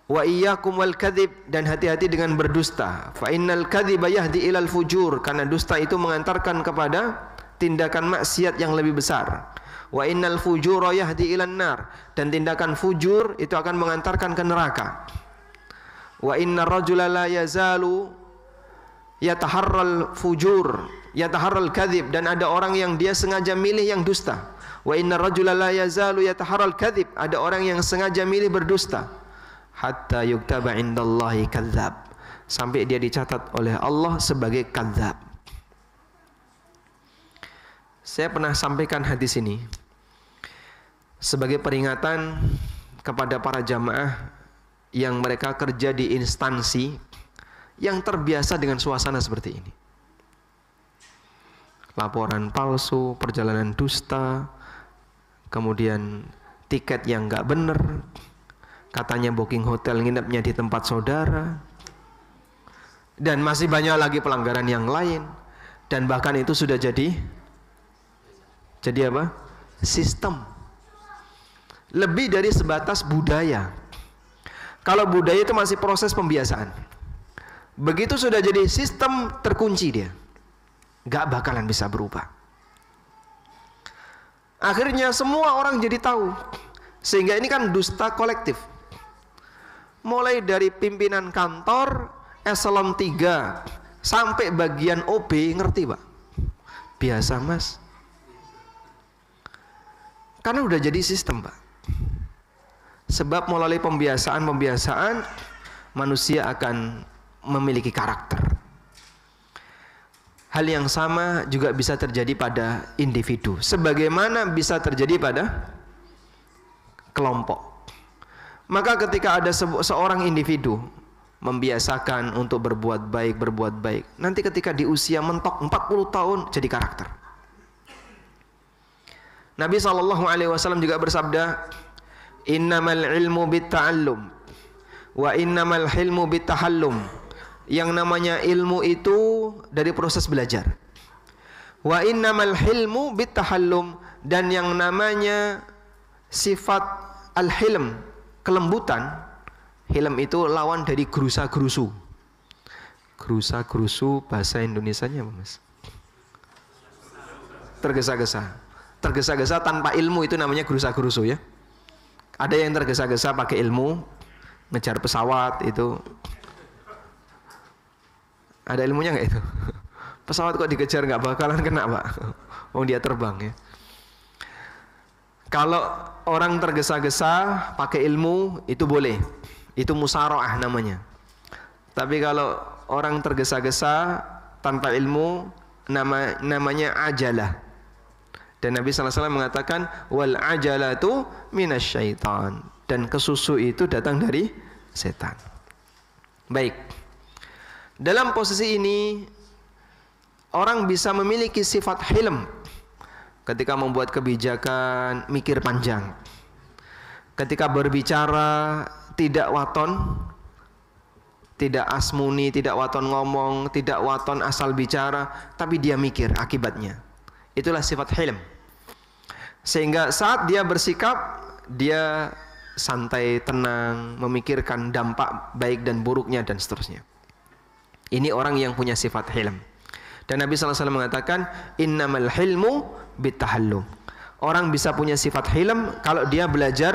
wa iyyakum wal kadzib, dan hati-hati dengan berdusta. Fa innal kadziba yahdi ilal fujur, karena dusta itu mengantarkan kepada tindakan maksiat yang lebih besar. Wa innal fujura yahdi ilan nar, dan tindakan fujur itu akan mengantarkan ke neraka. Wa innar rajula la yazalu yataharral fujur, yataharral kadzib, dan ada orang yang dia sengaja milih yang dusta. Wa innar rajula la yazalu yataharral kadzib, ada orang yang sengaja milih berdusta. Hatta yuktaba indallahi kadzab, sampai dia dicatat oleh Allah sebagai kadzab. Saya pernah sampaikan hadis ini sebagai peringatan kepada para jamaah yang mereka kerja di instansi yang terbiasa dengan suasana seperti ini. Laporan palsu, perjalanan dusta, kemudian tiket yang nggak bener, katanya booking hotel nginepnya di tempat saudara, dan masih banyak lagi pelanggaran yang lain. Dan bahkan itu sudah jadi apa? Sistem. Lebih dari sebatas budaya. Kalau budaya itu masih proses pembiasaan. Begitu sudah jadi sistem, terkunci dia, gak bakalan bisa berubah. Akhirnya semua orang jadi tahu, sehingga ini kan dusta kolektif. Mulai dari pimpinan kantor, eselon 3, sampai bagian OB, ngerti Pak? Biasa mas. Karena udah jadi sistem Pak. Sebab melalui pembiasaan manusia akan memiliki karakter. Hal yang sama juga bisa terjadi pada individu, sebagaimana bisa terjadi pada kelompok. Maka ketika ada seorang individu membiasakan untuk berbuat baik, nanti ketika di usia mentok 40 tahun jadi karakter. Nabi SAW juga bersabda, innamal ilmu bitta'allum wa innamal hilmu bittahallum. Yang namanya ilmu itu dari proses belajar. Wa innamal hilmu bittahallum, dan yang namanya sifat al-hilm, kelembutan. Hilm itu lawan dari gerusa-gerusu. Gerusa-gerusu bahasa Indonesianya apa Mas? Tergesa-gesa. Tergesa-gesa tanpa ilmu itu namanya gerusa-gerusu ya. Ada yang tergesa-gesa pakai ilmu, ngejar pesawat itu. Ada ilmunya nggak itu? Pesawat kok dikejar nggak bakalan kena Pak. Oh dia terbang ya. Kalau orang tergesa-gesa pakai ilmu itu boleh. Itu musaraah namanya. Tapi kalau orang tergesa-gesa tanpa ilmu namanya ajalah. Dan Nabi SAW mengatakan wal ajalatu minasyaitan, dan kesusu itu datang dari setan. Baik. Dalam posisi ini orang bisa memiliki sifat hilm ketika membuat kebijakan, mikir panjang. Ketika berbicara tidak waton, tidak asmuni, tidak waton ngomong, tidak waton asal bicara, tapi dia mikir akibatnya. Itulah sifat hilm. Sehingga saat dia bersikap, dia santai, tenang, memikirkan dampak baik dan buruknya dan seterusnya. Ini orang yang punya sifat hilm. Dan Nabi SAW mengatakan innamal hilmu bittahallum. Orang bisa punya sifat hilm kalau dia belajar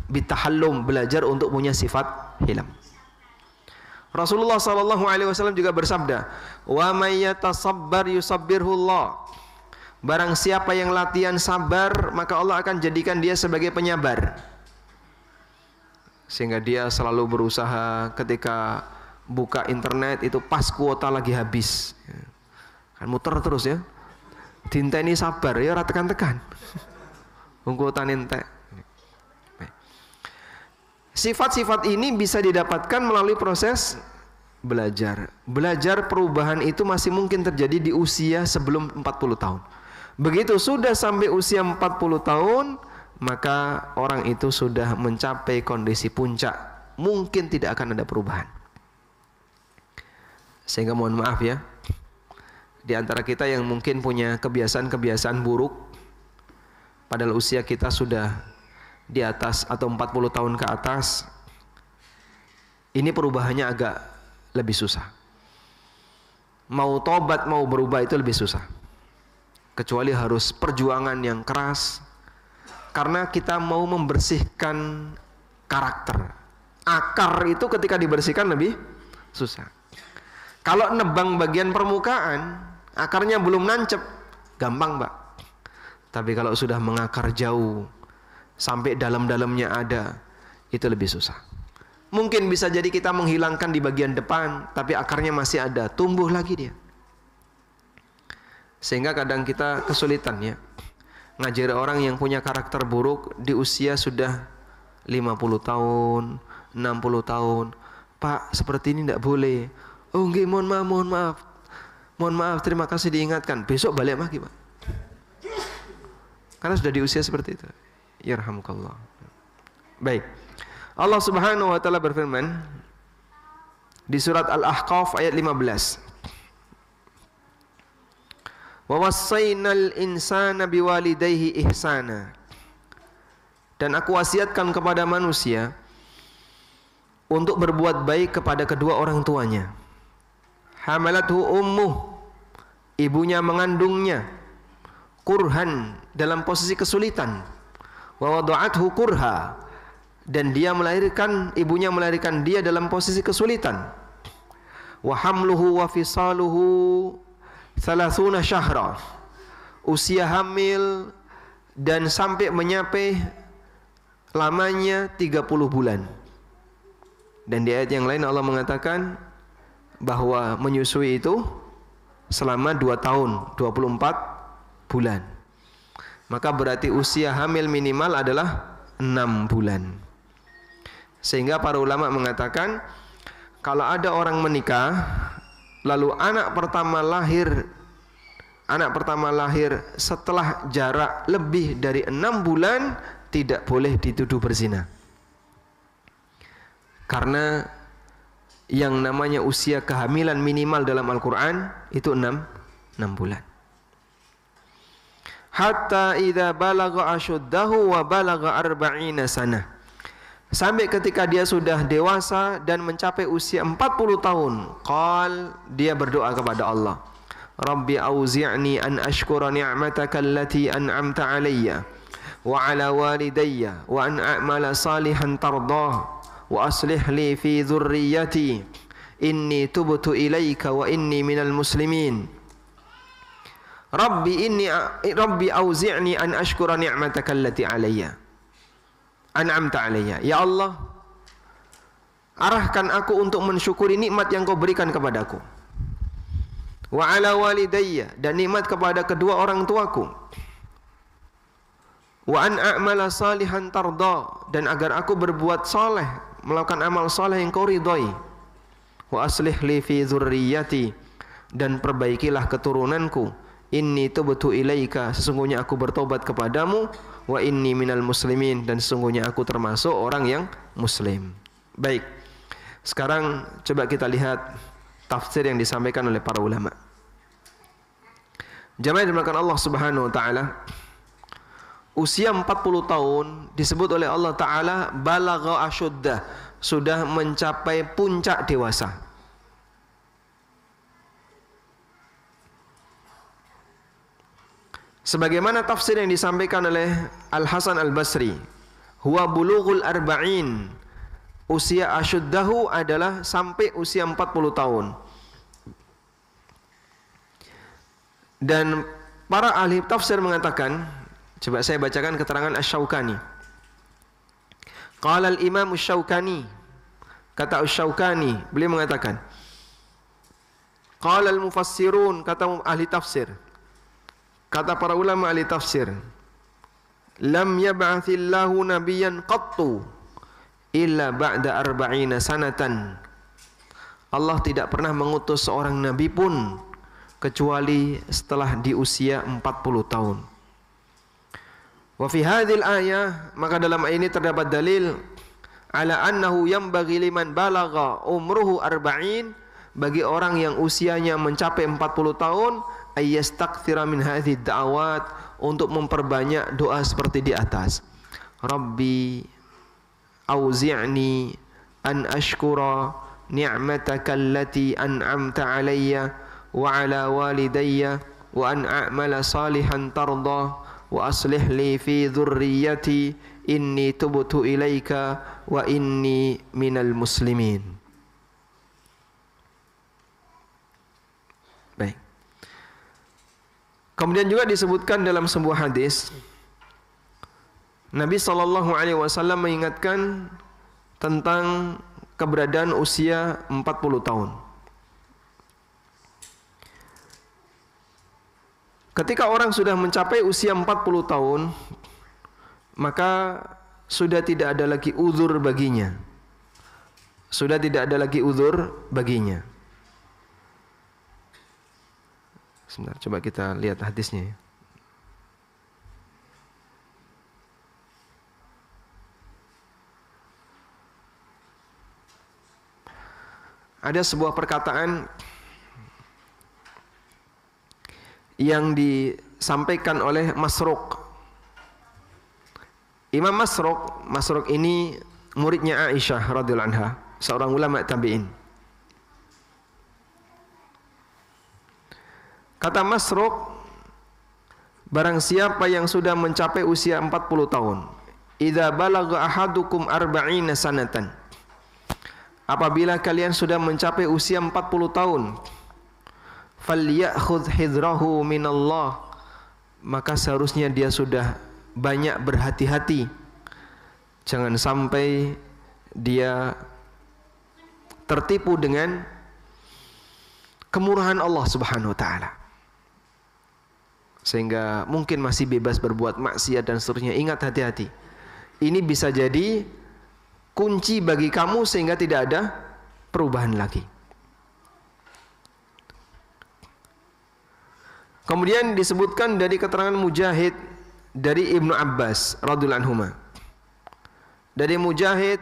bittahallum, belajar untuk punya sifat hilm. Rasulullah SAW juga bersabda, wa may yatasabbar yusabbirhullah. Barang siapa yang latihan sabar, maka Allah akan jadikan dia sebagai penyabar. Sehingga dia selalu berusaha ketika buka internet itu pas kuota lagi habis. Kan muter terus ya. Dinteni sabar ya, ora tekan-tekan. Kuota entek. Sifat-sifat ini bisa didapatkan melalui proses belajar. Belajar perubahan itu masih mungkin terjadi di usia sebelum 40 tahun. Begitu sudah sampai usia 40 tahun, maka orang itu sudah mencapai kondisi puncak. Mungkin tidak akan ada perubahan. Sehingga mohon maaf ya, di antara kita yang mungkin punya kebiasaan-kebiasaan buruk, padahal usia kita sudah di atas atau 40 tahun ke atas, ini perubahannya agak lebih susah. Mau tobat, mau berubah itu lebih susah. Kecuali harus perjuangan yang keras, karena kita mau membersihkan karakter. Akar itu ketika dibersihkan lebih susah. Kalau nebang bagian permukaan, akarnya belum nancep, gampang Pak. Tapi kalau sudah mengakar jauh, sampai dalam-dalamnya ada, itu lebih susah. Mungkin bisa jadi kita menghilangkan di bagian depan, tapi akarnya masih ada, tumbuh lagi dia. Sehingga kadang kita kesulitan ya, ngajari orang yang punya karakter buruk di usia sudah 50 tahun, 60 tahun. Pak, seperti ini tidak boleh. Oh nggih, mohon maaf, terima kasih diingatkan. Besok balik lagi Pak. Karena sudah di usia seperti itu. Yarhamukallah. Baik. Allah Subhanahu wa taala berfirman di surat Al-Ahqaf ayat 15. Wa wassaynal insana biwalidayhi ihsana. Dan aku wasiatkan kepada manusia untuk berbuat baik kepada kedua orang tuanya. Hamalathu ummuh, ibunya mengandungnya, kurhan, dalam posisi kesulitan. Wa wada'athu kurha, dan ibunya melahirkan dia dalam posisi kesulitan. Wa hamluhu wa fisaluhu 30 syahra, usia hamil dan sampai menyapai lamanya 30 bulan. Dan di ayat yang lain Allah mengatakan bahwa menyusui itu selama 2 tahun, 24 bulan. Maka berarti usia hamil minimal adalah 6 bulan. Sehingga para ulama mengatakan kalau ada orang menikah lalu anak pertama lahir setelah jarak lebih dari 6 bulan, tidak boleh dituduh berzina. Karena yang namanya usia kehamilan minimal dalam Al-Quran itu 6 bulan. Hatta idza balagha ashuddahu wa balagha 40 sanah. Sampai ketika dia sudah dewasa dan mencapai usia 40 tahun, qal, dia berdoa kepada Allah, Rabbi auzi'ni an ashkura ni'mataka allati an'amta alayya wa ala walidayya wa an a'mala salihan tardah wa aslih li fi dhurriyyati inni tubtu ilaika wa inni minal muslimin. Rabbi auzi'ni an ashkura ni'mataka allati alayya an'amta alayya. Ya Allah, arahkan aku untuk mensyukuri nikmat yang Kau berikan kepadaku. Wa ala walidayya, dan nikmat kepada kedua orang tuaku. Wa an a'mala salihan tarda, dan agar aku berbuat saleh, melakukan amal saleh yang Kau ridhai. Wa aslih li fi dzurriyyati, dan perbaikilah keturunanku. Inni tubtu ilaika, sesungguhnya aku bertobat kepadamu. Wa inni minal muslimin, dan sesungguhnya aku termasuk orang yang muslim. Baik, sekarang coba kita lihat tafsir yang disampaikan oleh para ulama. Jamaah yang dimuliakan Allah Subhanahu wa taala, usia 40 tahun disebut oleh Allah taala balagha asyuddah, sudah mencapai puncak dewasa. Sebagaimana tafsir yang disampaikan oleh Al-Hasan Al-Basri, huwa bulughul arba'in, usia asyuddahu adalah sampai usia 40 tahun. Dan para ahli tafsir mengatakan, coba saya bacakan keterangan Asy-Syaukani. Qala al-Imam Asy-Syaukani, kata Asy-Syaukani, beliau mengatakan, qala al-mufassirun, kata ahli tafsir, kata para ulama ahli tafsir, lam yab'athillahu nabiyyan qattu illa ba'da 40 sanatan. Allah tidak pernah mengutus seorang nabi pun kecuali setelah di usia 40 tahun. Wa fi hadhil ayah, maka dalam ayat ini terdapat dalil ala annahu yanbaghi liman balagha umruhu 40, bagi orang yang usianya mencapai 40 tahun, ayyastakthira min hadhihi da'awat, untuk memperbanyak doa seperti di atas. Rabbi auzi'ni an ashkura ni'mataka allati an'amta alayya wa ala walidayya wa an a'mala salihan tardah wa aslih li fi dhurriyyati inni tubtu ilaika wa inni minal muslimin. Baik. Kemudian juga disebutkan dalam sebuah hadis, Nabi SAW mengingatkan tentang keberadaan usia 40 tahun. Ketika orang sudah mencapai usia 40 tahun, maka sudah tidak ada lagi uzur baginya. Sudah tidak ada lagi uzur baginya. Sebentar, coba kita lihat hadisnya ya. Ada sebuah perkataan yang disampaikan oleh Masruq. Imam Masruq ini muridnya Aisyah radhiyallahu anha, seorang ulama tabi'in. Kata Masruq, barang siapa yang sudah mencapai usia 40 tahun, idza balagha ahadukum 40 sanatan, apabila kalian sudah mencapai usia 40 tahun, falyakhudh hidrahu minallah, maka seharusnya dia sudah banyak berhati-hati. Jangan sampai dia tertipu dengan kemurahan Allah Subhanahu wa taala, sehingga mungkin masih bebas berbuat maksiat dan seterusnya. Ingat, hati-hati. Ini bisa jadi kunci bagi kamu sehingga tidak ada perubahan lagi. Kemudian disebutkan dari keterangan Mujahid dari Ibnu Abbas radhiyallahu anhuma. Dari Mujahid,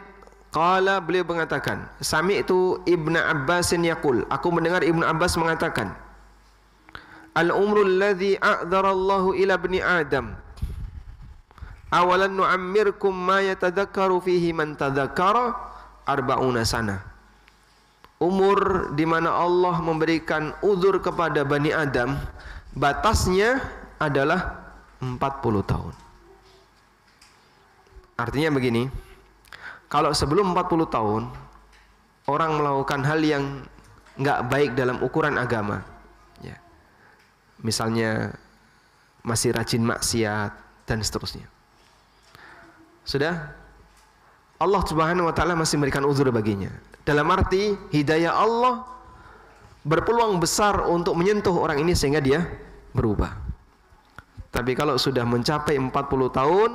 qala, beliau mengatakan, sami'tu Ibnu Abbasin yaqul, aku mendengar Ibnu Abbas mengatakan, al-umrul ladzi a'dzarallahu ila ibni Adam awalan nu'ammirkum ma yatadzakkaru fihi man tadzakkara arba'una sana. Umur di mana Allah memberikan uzur kepada Bani Adam, batasnya adalah 40 tahun. Artinya begini, kalau sebelum 40 tahun orang melakukan hal yang enggak baik dalam ukuran agama, ya, misalnya masih rajin maksiat dan seterusnya, sudah Allah Subhanahu wa taala masih memberikan uzur baginya. Dalam arti hidayah Allah berpeluang besar untuk menyentuh orang ini sehingga dia berubah. Tapi kalau sudah mencapai 40 tahun,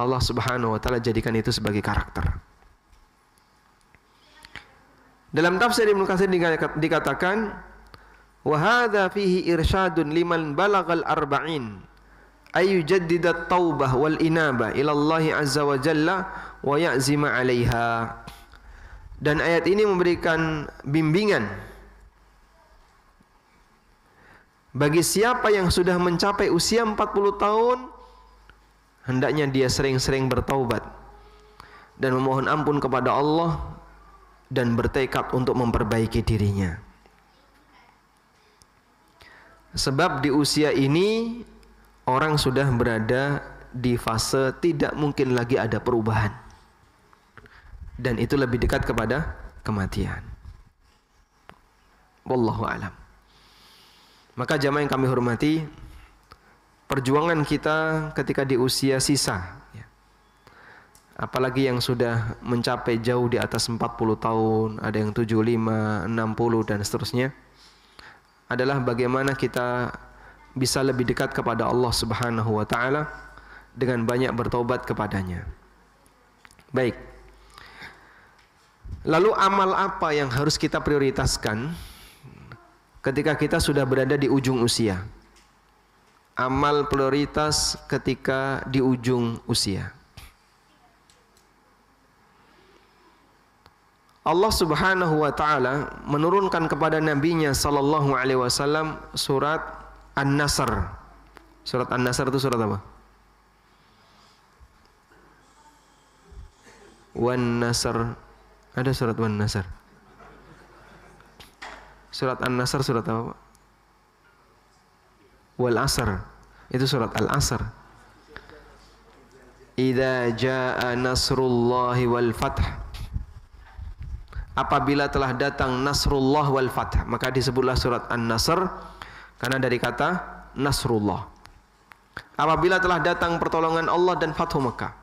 Allah Subhanahu wa taala jadikan itu sebagai karakter. Dalam tafsir Ibnu Katsir dikatakan, wa hadza fihi irsyadun liman balagal arba'in ay yujaddidat taubah wal inabah ila Allah azza wa jalla wa ya'zima 'alaiha. Dan ayat ini memberikan bimbingan bagi siapa yang sudah mencapai usia 40 tahun, hendaknya dia sering-sering bertaubat dan memohon ampun kepada Allah dan bertekad untuk memperbaiki dirinya. Sebab di usia ini orang sudah berada di fase tidak mungkin lagi ada perubahan, dan itu lebih dekat kepada kematian. Wallahu a'lam. Maka jamaah yang kami hormati, perjuangan kita ketika di usia sisa, ya, apalagi yang sudah mencapai jauh di atas 40 tahun, ada yang 75, 60 dan seterusnya, adalah bagaimana kita bisa lebih dekat kepada Allah Subhanahu wa taala dengan banyak bertobat kepadanya. Baik. Lalu amal apa yang harus kita prioritaskan ketika kita sudah berada di ujung usia? Amal prioritas ketika di ujung usia. Allah Subhanahu wa taala menurunkan kepada nabinya sallallahu alaihi wasallam surat An-Nasr. Surat An-Nasr itu surat apa? Wan-Nasr. Ada surat Wan-Nasr. Surat An-Nasr surat apa, Pak? Wal Asr. Itu surat Al-Asr. Idza jaa nasrullahi wal fath. Apabila telah datang nasrullah wal fath, maka disebutlah surat An-Nasr karena dari kata nasrullah. Apabila telah datang pertolongan Allah dan fathu Makkah.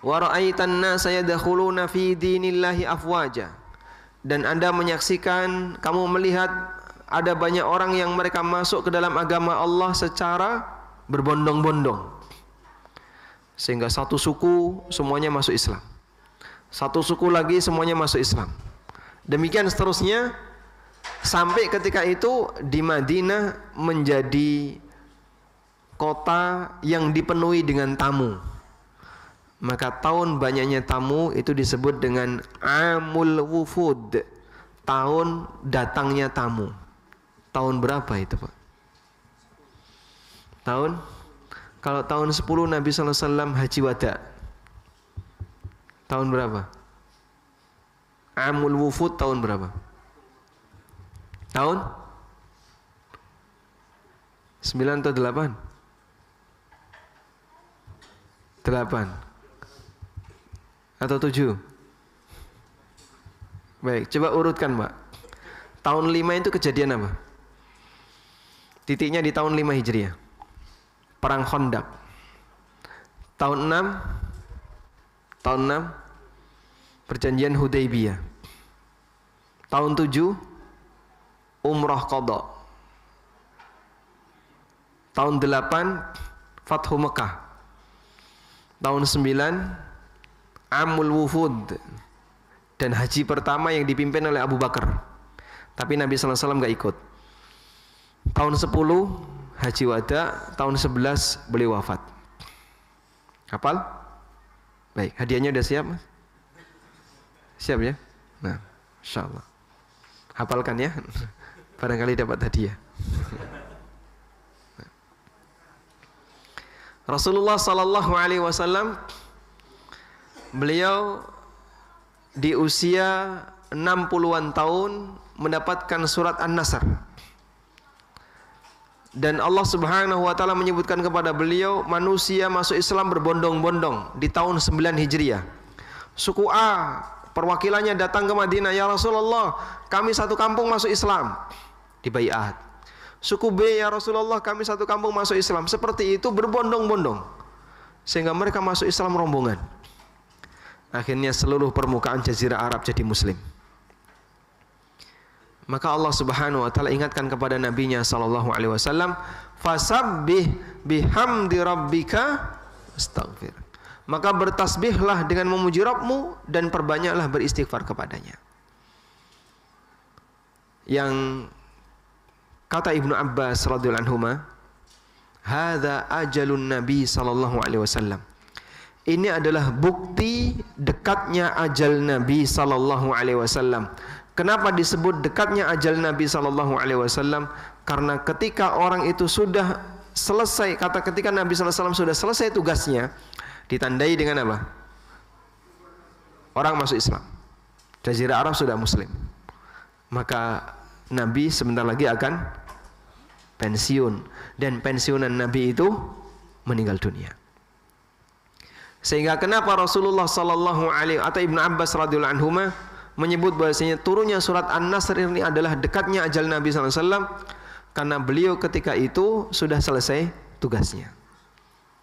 Wa ra'aitan nasa yadkhuluna fi dinillahi afwaja. Dan Anda menyaksikan, kamu melihat ada banyak orang yang mereka masuk ke dalam agama Allah secara berbondong-bondong. Sehingga satu suku semuanya masuk Islam. Satu suku lagi semuanya masuk Islam. Demikian seterusnya sampai ketika itu di Madinah menjadi kota yang dipenuhi dengan tamu. Maka tahun banyaknya tamu itu disebut dengan Amul Wufud, tahun datangnya tamu. Tahun berapa itu, Pak? Tahun? Kalau tahun 10 Nabi SAW Haji Wada. Tahun berapa? Amul Wufud tahun berapa? Tahun? 9 atau 8? 8 atau 7? Baik, coba urutkan, Pak. Tahun 5 itu kejadian apa? Titiknya di tahun 5 Hijriah. Perang Khandaq. Tahun 6 Perjanjian Hudaybiyah. Tahun 7 Umrah Qadha. Tahun 8 Fathu Mekah. Tahun 9 Amul Wufud, dan haji pertama yang dipimpin oleh Abu Bakar. Tapi Nabi sallallahu alaihi wasallam enggak ikut. Tahun 10 haji wada, tahun 11 beliau wafat. Hafal? Baik, hadiahnya udah siap, Mas? Siap ya? Nah, insyaallah. Hafalkan ya. Barangkali dapat hadiah. Rasulullah sallallahu alaihi wasallam beliau di usia 60-an tahun mendapatkan surat An-Nasr. Dan Allah Subhanahu wa taala menyebutkan kepada beliau, manusia masuk Islam berbondong-bondong di tahun 9 Hijriah. Suku A, perwakilannya datang ke Madinah, "Ya Rasulullah, kami satu kampung masuk Islam." Dibaiat. Suku B, "Ya Rasulullah, kami satu kampung masuk Islam." Seperti itu berbondong-bondong, sehingga mereka masuk Islam rombongan. Akhirnya seluruh permukaan jazirah Arab jadi muslim. Maka Allah Subhanahu wa taala ingatkan kepada nabinya sallallahu alaihi wasallam, "Fasabbih bihamdi rabbika wastaghfir." Maka bertasbihlah dengan memuji Rabbmu dan perbanyaklah beristighfar kepadanya. Yang kata Ibnu Abbas radhiyallahu anhuma, "Hadza ajalun Nabi sallallahu alaihi wasallam." Ini adalah bukti dekatnya ajal Nabi sallallahu alaihi wasallam. Kenapa disebut dekatnya ajal Nabi sallallahu alaihi wasallam? Karena ketika orang itu sudah selesai, ketika Nabi sallallahu alaihi wasallam sudah selesai tugasnya, ditandai dengan apa? Orang masuk Islam. Jazirah Arab sudah muslim. Maka Nabi sebentar lagi akan pensiun, dan pensiunan Nabi itu meninggal dunia. Sehingga kenapa Rasulullah sallallahu alaihi atau Ibnu Abbas radhiyallahu anhuma menyebut bahwasanya turunnya surat An-Nasr ini adalah dekatnya ajal Nabi sallallahu alaihi wasallam, karena beliau ketika itu sudah selesai tugasnya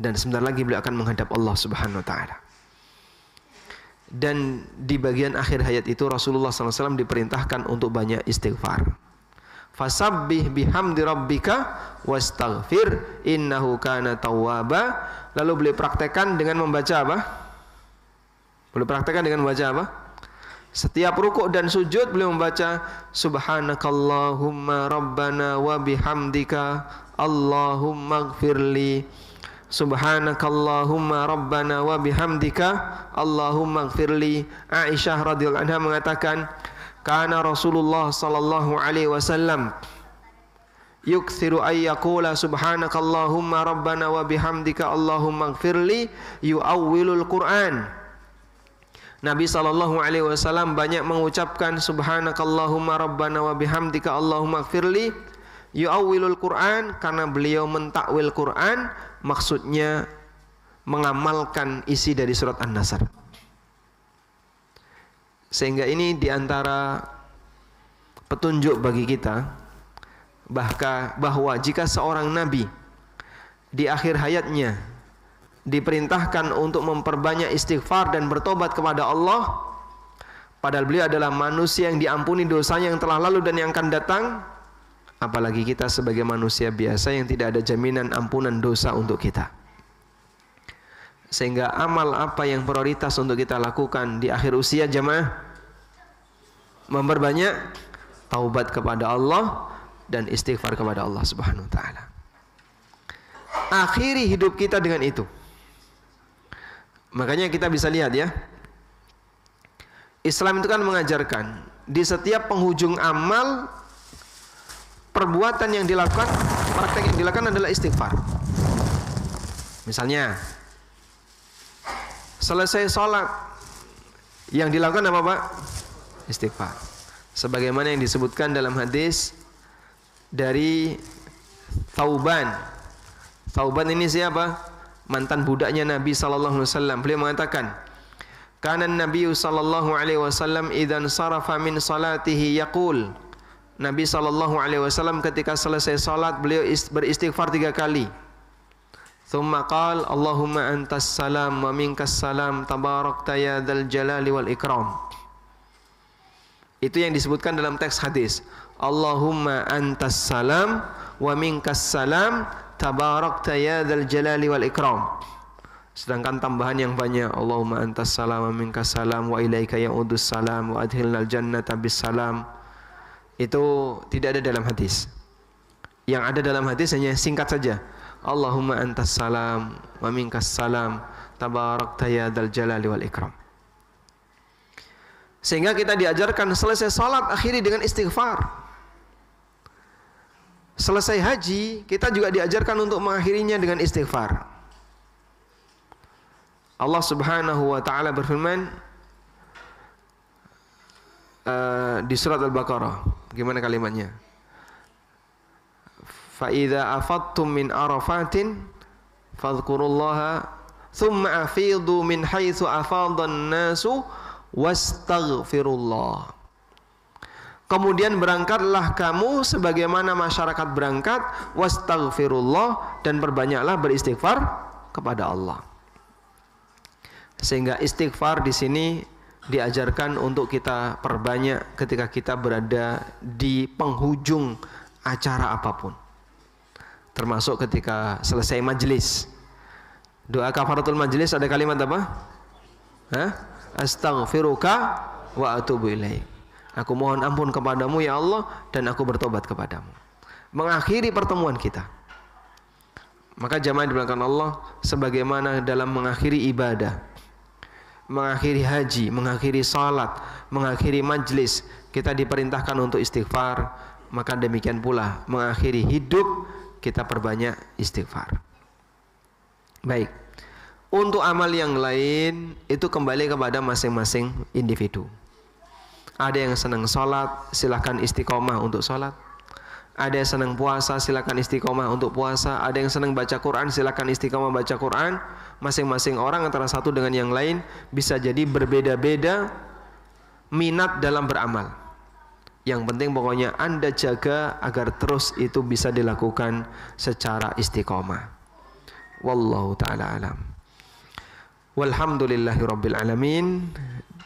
dan sebentar lagi beliau akan menghadap Allah Subhanahu wa taala. Dan di bagian akhir hayat itu Rasulullah sallallahu alaihi wasallam diperintahkan untuk banyak istighfar. Fasabbih bihamdi rabbika wastaghfir innahu kana tawwaba. Lalu beliau praktekkan dengan membaca apa? Beliau praktekkan dengan membaca apa? Setiap rukuk dan sujud beliau membaca subhanakallahumma rabbana wa bihamdika Allahumma ighfirli. Subhanakallahumma rabbana wa bihamdika Allahumma ighfirli. Aisyah radhiyallahu anha mengatakan, kana Rasulullah sallallahu alaihi wasallam yukthiru ay yaqula subhanakallahumma rabbana wa bihamdika Allahumma ighfirli yu'awwilul Qur'an. Nabi sallallahu alaihi wasallam banyak mengucapkan subhanakallahumma rabbana wa bihamdika Allahumma ighfirli yu'awwilul Qur'an, karena beliau mentakwil Qur'an, maksudnya mengamalkan isi dari surat An-Nasr. Sehingga ini diantara petunjuk bagi kita bahwa jika seorang nabi di akhir hayatnya diperintahkan untuk memperbanyak istighfar dan bertobat kepada Allah, padahal beliau adalah manusia yang diampuni dosanya yang telah lalu dan yang akan datang, apalagi kita sebagai manusia biasa yang tidak ada jaminan ampunan dosa untuk kita. Sehingga amal apa yang prioritas untuk kita lakukan di akhir usia jemaah? Memperbanyak taubat kepada Allah dan istighfar kepada Allah Subhanahu wa taala. Akhiri hidup kita dengan itu. Makanya kita bisa lihat ya, Islam itu kan mengajarkan di setiap penghujung amal, perbuatan yang dilakukan, praktek yang dilakukan adalah istighfar. Misalnya selesai sholat, yang dilakukan apa Pak? Istighfar. Sebagaimana yang disebutkan dalam hadis dari Thauban. Thauban ini siapa? Mantan budaknya Nabi sallallahu alaihi wasallam. Beliau mengatakan, "Kana an-nabiy sallallahu alaihi wasallam idzan sarafa min salatihi yaqul." Nabi SAW ketika selesai salat beliau beristighfar 3 kali. Thumma qala Allahumma antas salam wa minkas salam tabarakta ya dzal jalali wal ikram. Itu yang disebutkan dalam teks hadis. Allahumma antas salam wa minkas salam tabarakta ya dzal jalali wal ikram. Sedangkan tambahan yang banyak, Allahumma antas salam wa minkas salam wa ilaika ya'udus salam wa adkhilnal jannata bis salam. Itu tidak ada dalam hadis. Yang ada dalam hadis hanya singkat saja. Allahumma antas salam wa minkas salam tabarakta ya dzal jalali wal ikram. Sehingga kita diajarkan selesai salat akhiri dengan istighfar. Selesai haji kita juga diajarkan untuk mengakhirinya dengan istighfar. Allah Subhanahu wa taala berfirman di surat Al-Baqarah, gimana kalimatnya? Fa idza afattum min arafatin fadhkurullaha thumma afidu min haitsu afadhan nasu wastaghfirullah. Kemudian berangkatlah kamu sebagaimana masyarakat berangkat, wastaghfirullah, dan perbanyaklah beristighfar kepada Allah. Sehingga istighfar di sini diajarkan untuk kita perbanyak ketika kita berada di penghujung acara apapun. Termasuk ketika selesai majelis. Doa kafaratul majelis ada kalimat apa? Astaghfiruka wa atubu ilaik. Aku mohon ampun kepadamu ya Allah dan aku bertobat kepadamu. Mengakhiri pertemuan kita. Maka jamaah dibilangkan Allah sebagaimana dalam mengakhiri ibadah, mengakhiri haji, mengakhiri salat, mengakhiri majlis, kita diperintahkan untuk istighfar, maka demikian pula mengakhiri hidup kita perbanyak istighfar. Baik. Untuk amal yang lain itu kembali kepada masing-masing individu. Ada yang senang salat, silakan istiqomah untuk salat. Ada yang senang puasa, silakan istiqomah untuk puasa. Ada yang senang baca Quran, silakan istiqomah baca Quran. Masing-masing orang antara satu dengan yang lain bisa jadi berbeda-beda minat dalam beramal. Yang penting pokoknya Anda jaga agar terus itu bisa dilakukan secara istiqomah. Wallahu ta'ala alam. Walhamdulillahirabbil alamin.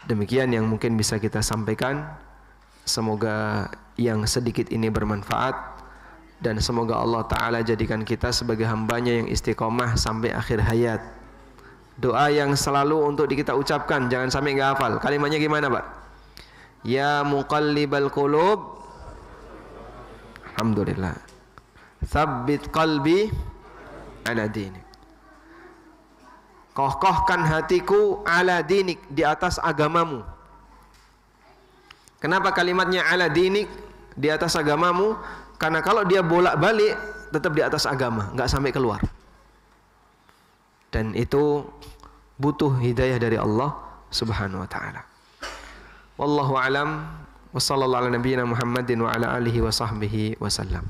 Demikian yang mungkin bisa kita sampaikan. Semoga yang sedikit ini bermanfaat dan semoga Allah Ta'ala jadikan kita sebagai hambanya yang istiqomah sampai akhir hayat. Doa yang selalu untuk kita ucapkan, jangan sampai nggak hafal. Kalimatnya gimana Pak? Ya muqallibal qulub, alhamdulillah, tsabbit qalbi ala dinik. Kokohkan hatiku ala dinik, di atas agamamu. Kenapa kalimatnya ala dinik, di atas agamamu? Karena kalau dia bolak-balik tetap di atas agama, nggak sampai keluar. Dan itu butuh hidayah dari Allah Subhanahu wa taala. Wallahu alam wa sallallahu ala nabiyyina Muhammadin wa ala alihi wa sahbihi wasallam.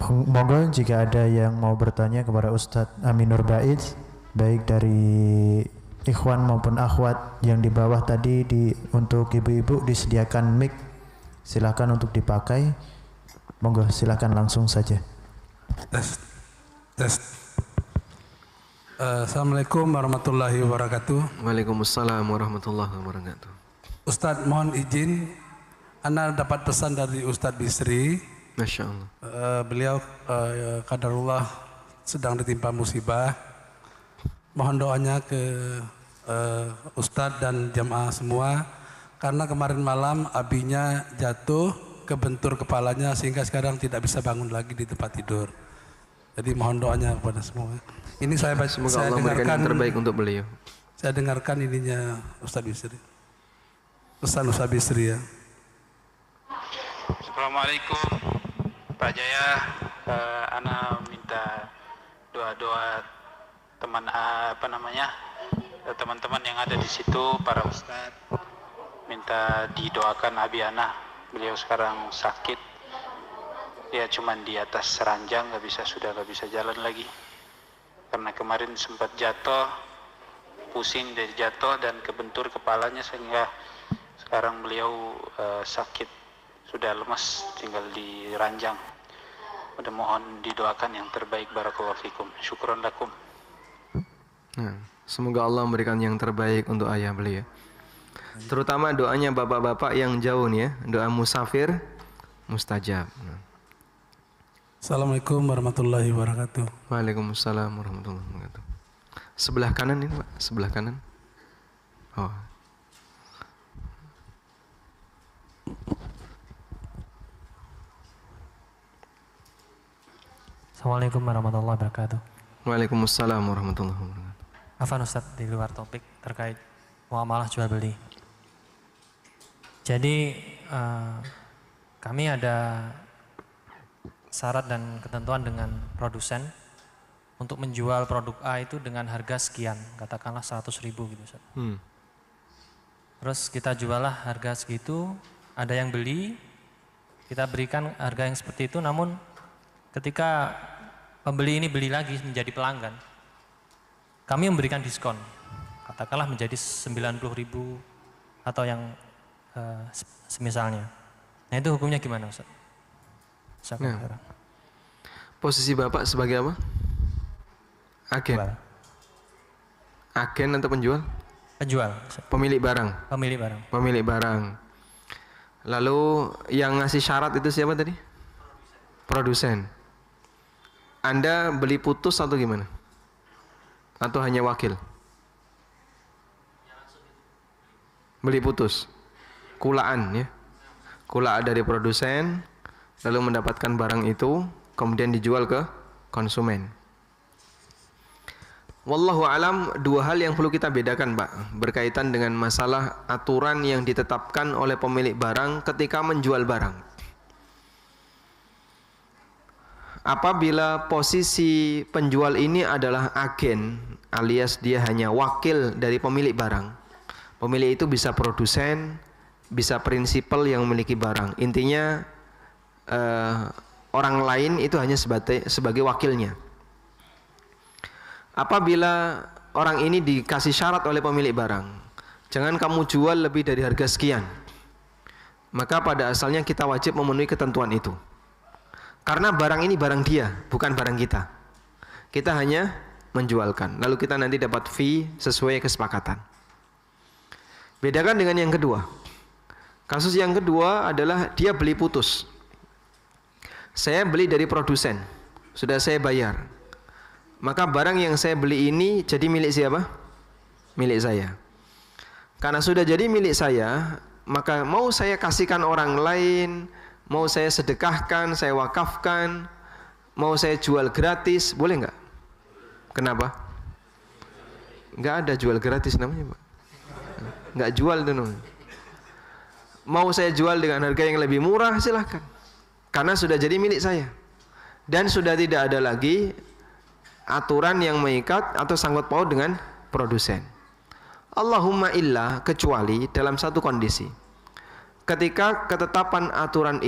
Monggo jika ada yang mau bertanya kepada Ustadz Aminur Baiz, baik dari ikhwan maupun akhwat yang di bawah tadi, untuk ibu-ibu disediakan mic, silakan untuk dipakai. Monggo silakan langsung saja. Assalamualaikum warahmatullahi wabarakatuh. Waalaikumsalam warahmatullahi wabarakatuh. Ustadz mohon izin, ana dapat pesan dari Ustadz Bisri. Masya Allah. Beliau qadarullah sedang ditimpa musibah. Mohon doanya ke Ustadz dan jamaah semua, karena kemarin malam abinya jatuh, kebentur kepalanya sehingga sekarang tidak bisa bangun lagi di tempat tidur. Jadi mohon doanya kepada semua. Ini saya Semoga Allah memberikan yang terbaik untuk beliau. Saya dengarkan ininya Ustadz Bisri. Pesan Ustadz Bisri ya. Assalamualaikum Pak Jaya. Ana minta doa-doa teman-teman yang ada di situ, para ustadz, minta didoakan abi ana. Beliau sekarang sakit, dia cuman di atas ranjang, sudah nggak bisa jalan lagi karena kemarin sempat jatuh, pusing dari jatuh dan kebentur kepalanya sehingga Sekarang beliau sakit, sudah lemas, tinggal di ranjang. Udah mohon didoakan yang terbaik. Barakallahu fikum. Syukran lakum. Nah, semoga Allah memberikan yang terbaik untuk ayah beliau. Terutama doanya bapak-bapak yang jauh nih ya, doa musafir mustajab. Assalamualaikum warahmatullahi wabarakatuh. Waalaikumsalam warahmatullahi wabarakatuh. Sebelah kanan ini Pak, sebelah kanan. Oh. Assalamualaikum warahmatullahi wabarakatuh. Waalaikumsalam warahmatullahi wabarakatuh. Afan Ustadz, di luar topik terkait muamalah jual beli. Jadi kami ada syarat dan ketentuan dengan produsen untuk menjual produk A itu dengan harga sekian, katakanlah 100.000 gitu Ustaz. Terus kita jualah harga segitu, ada yang beli, kita berikan harga yang seperti itu, namun ketika pembeli ini beli lagi menjadi pelanggan, kami memberikan diskon, katakanlah menjadi 90.000 atau yang semisalnya. Nah itu hukumnya gimana Ustaz? Nah, posisi Bapak sebagai apa? Agen? Agen atau penjual? Penjual. Pemilik barang? Pemilik barang. Pemilik barang. Lalu yang ngasih syarat itu siapa tadi? Produsen. Anda beli putus atau gimana? Atau hanya wakil? Beli putus. Kulaan ya. Kulaan dari produsen, lalu mendapatkan barang itu, kemudian dijual ke konsumen. Wallahu alam, dua hal yang perlu kita bedakan Pak, berkaitan dengan masalah aturan yang ditetapkan oleh pemilik barang ketika menjual barang. Apabila posisi penjual ini adalah agen, alias dia hanya wakil dari pemilik barang, pemilik itu bisa produsen, bisa prinsipal yang memiliki barang. Intinya orang lain itu hanya sebagai wakilnya. Apabila orang ini dikasih syarat oleh pemilik barang, jangan kamu jual lebih dari harga sekian, maka pada asalnya kita wajib memenuhi ketentuan itu. Karena barang ini barang dia, bukan barang kita. Kita hanya menjualkan, lalu kita nanti dapat fee sesuai kesepakatan. Bedakan dengan yang kedua. Kasus yang kedua adalah dia beli putus. Saya beli dari produsen, sudah saya bayar. Maka barang yang saya beli ini jadi milik siapa? Milik saya. Karena sudah jadi milik saya, maka mau saya kasihkan orang lain, mau saya sedekahkan, saya wakafkan, mau saya jual gratis, boleh nggak? Kenapa? Nggak ada jual gratis namanya Pak. Nggak jual itu namanya. Mau saya jual dengan harga yang lebih murah, silahkan. Karena sudah jadi milik saya. Dan sudah tidak ada lagi aturan yang mengikat atau sangkut paut dengan produsen. Allahumma illa, kecuali dalam satu kondisi. Ketika ketetapan aturan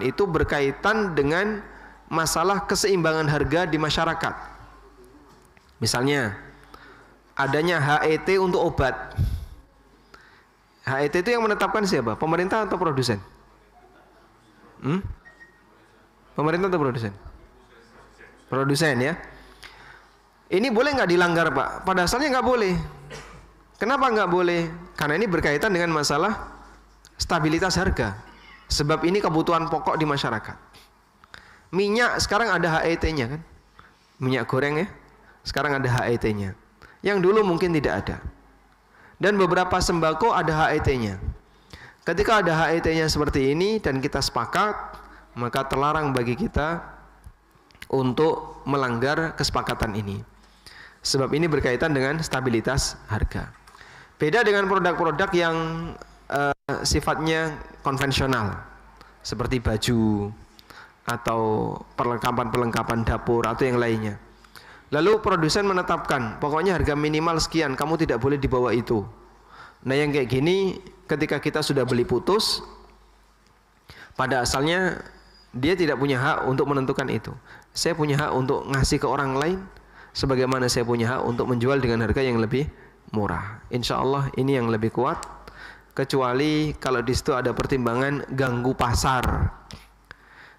itu berkaitan dengan masalah keseimbangan harga di masyarakat. Misalnya adanya HET untuk obat. HET itu yang menetapkan siapa? Pemerintah atau produsen? Pemerintah atau produsen? Produsen ya. Ini boleh nggak dilanggar Pak? Pada asalnya nggak boleh. Kenapa nggak boleh? Karena ini berkaitan dengan masalah stabilitas harga. Sebab ini kebutuhan pokok di masyarakat. Minyak sekarang ada HET-nya kan? Minyak goreng ya. Sekarang ada HET-nya. Yang dulu mungkin tidak ada. Dan beberapa sembako ada HET-nya. Ketika ada HET-nya seperti ini dan kita sepakat, maka terlarang bagi kita untuk melanggar kesepakatan ini. Sebab ini berkaitan dengan stabilitas harga. Beda dengan produk-produk yang sifatnya konvensional, seperti baju atau perlengkapan-perlengkapan dapur atau yang lainnya. Lalu produsen menetapkan, pokoknya harga minimal sekian, kamu tidak boleh di bawah itu. Nah yang kayak gini, ketika kita sudah beli putus, pada asalnya dia tidak punya hak untuk menentukan itu. Saya punya hak untuk ngasih ke orang lain, sebagaimana saya punya hak untuk menjual dengan harga yang lebih murah. Insya Allah ini yang lebih kuat, kecuali kalau di situ ada pertimbangan ganggu pasar.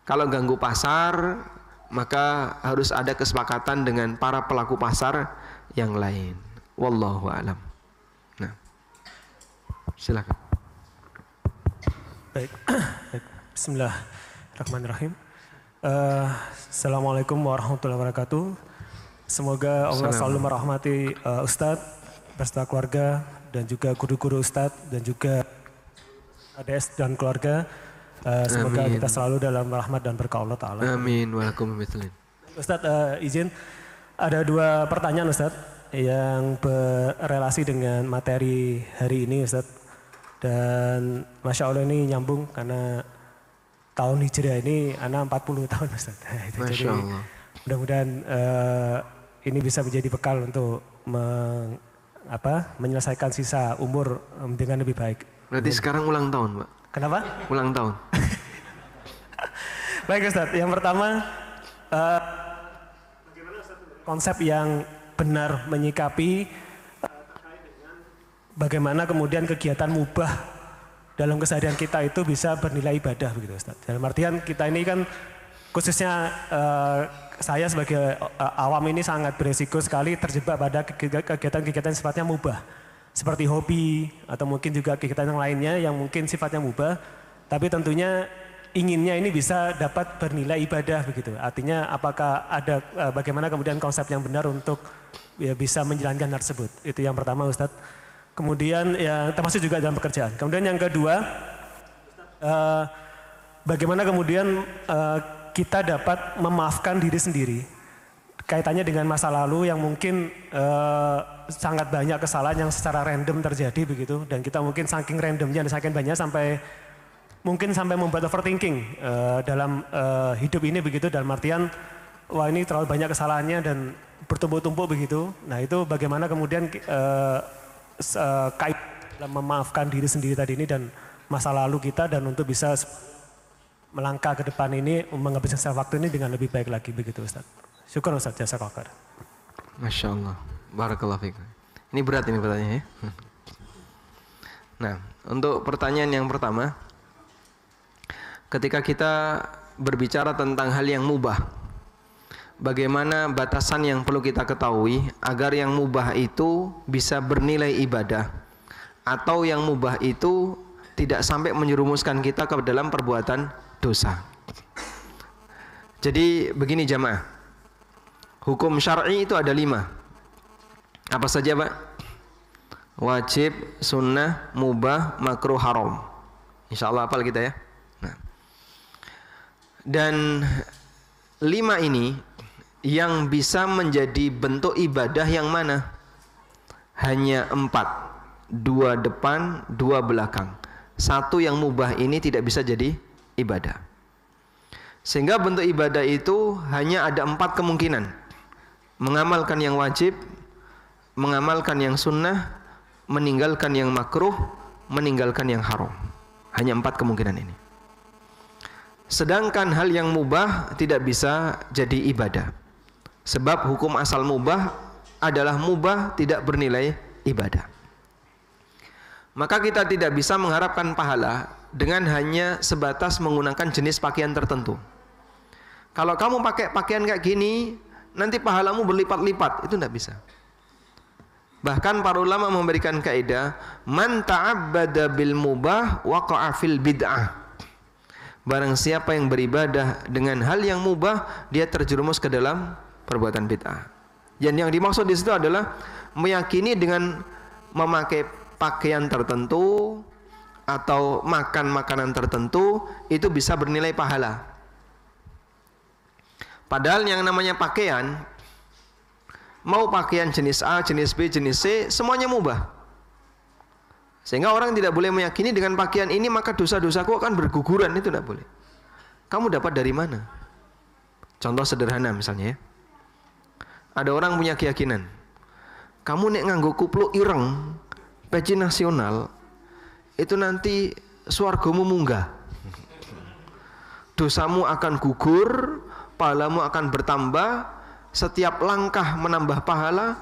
Kalau ganggu pasar, maka harus ada kesepakatan dengan para pelaku pasar yang lain. Wallahu a'lam. Nah, silakan. Baik. Bismillahirrahmanirrahim. Assalamualaikum warahmatullahi wabarakatuh. Semoga Allah selalu merahmati Ustadz beserta keluarga dan juga guru-guru Ustadz dan juga ADS dan keluarga. Semoga kita selalu dalam rahmat dan berkah Allah Ta'ala. Amin. Waalaikumsalam. Ustadz, izin ada 2 pertanyaan Ustadz yang berrelasi dengan materi hari ini Ustadz. Dan Masya Allah ini nyambung karena tahun Hijriah ini anak 40 tahun Ustaz. Masya Allah. Mudah-mudahan ini bisa menjadi bekal untuk menyelesaikan sisa umur dengan lebih baik. Berarti sekarang ulang tahun, Pak? Kenapa? Ulang tahun. Baik Ustaz, yang pertama bagaimana Ustaz konsep yang benar menyikapi bagaimana kemudian kegiatan mubah dalam keseharian kita itu bisa bernilai ibadah begitu Ustaz. Dalam artian kita ini kan khususnya saya sebagai awam ini sangat beresiko sekali terjebak pada kegiatan-kegiatan sifatnya mubah. Seperti hobi atau mungkin juga kegiatan yang lainnya yang mungkin sifatnya mubah. Tapi tentunya inginnya ini bisa dapat bernilai ibadah begitu. Artinya apakah ada bagaimana kemudian konsep yang benar untuk ya, bisa menjalankan hal tersebut. Itu yang pertama Ustaz. Kemudian ya termasuk juga dalam pekerjaan. Kemudian yang kedua, bagaimana kemudian kita dapat memaafkan diri sendiri kaitannya dengan masa lalu yang mungkin sangat banyak kesalahan yang secara random terjadi begitu, dan kita mungkin saking randomnya dan saking banyak sampai membuat overthinking dalam hidup ini begitu, dalam artian wah ini terlalu banyak kesalahannya dan bertumpuk-tumpuk begitu. Nah itu bagaimana kemudian kait dalam memaafkan diri sendiri tadi ini dan masa lalu kita, dan untuk bisa melangkah ke depan ini menghabiskan waktu ini dengan lebih baik lagi begitu Ustaz. Syukur Ustaz, jazakallahu khair. Masya Allah, barakallahu fiik. Ini berat ini pertanyaannya. Nah, untuk pertanyaan yang pertama, ketika kita berbicara tentang hal yang mubah, bagaimana batasan yang perlu kita ketahui agar yang mubah itu bisa bernilai ibadah, atau yang mubah itu tidak sampai menjerumuskan kita ke dalam perbuatan dosa. Jadi begini jamaah, hukum syar'i itu ada 5. Apa saja Pak? Wajib, sunnah, mubah, makruh, haram. Insya Allah hafal kita ya. Nah. Dan 5 ini yang bisa menjadi bentuk ibadah yang mana? Hanya 4. 2 depan, 2 belakang. 1 yang mubah ini tidak bisa jadi ibadah. Sehingga bentuk ibadah itu hanya ada 4 kemungkinan. Mengamalkan yang wajib, mengamalkan yang sunnah, meninggalkan yang makruh, meninggalkan yang haram. Hanya 4 kemungkinan ini. Sedangkan hal yang mubah tidak bisa jadi ibadah. Sebab hukum asal mubah adalah mubah tidak bernilai ibadah. Maka kita tidak bisa mengharapkan pahala dengan hanya sebatas menggunakan jenis pakaian tertentu. Kalau kamu pakai pakaian kayak gini, nanti pahalamu berlipat-lipat, itu tidak bisa. Bahkan para ulama memberikan kaidah, man ta'abbada bil mubah waqa'a fil bid'ah. Barang siapa yang beribadah dengan hal yang mubah, dia terjerumus ke dalam perbuatan bid'ah. Dan yang dimaksud di situ adalah meyakini dengan memakai pakaian tertentu atau makan makanan tertentu itu bisa bernilai pahala. Padahal yang namanya pakaian, mau pakaian jenis A, jenis B, jenis C, semuanya mubah. Sehingga orang tidak boleh meyakini dengan pakaian ini maka dosa-dosaku akan berguguran, itu tidak boleh. Kamu dapat dari mana? Contoh sederhana misalnya ya. Ada orang punya keyakinan, kamu nek nganggo kupluk ireng peci nasional itu nanti swargamu munggah, dosamu akan gugur, pahalamu akan bertambah, setiap langkah menambah pahala.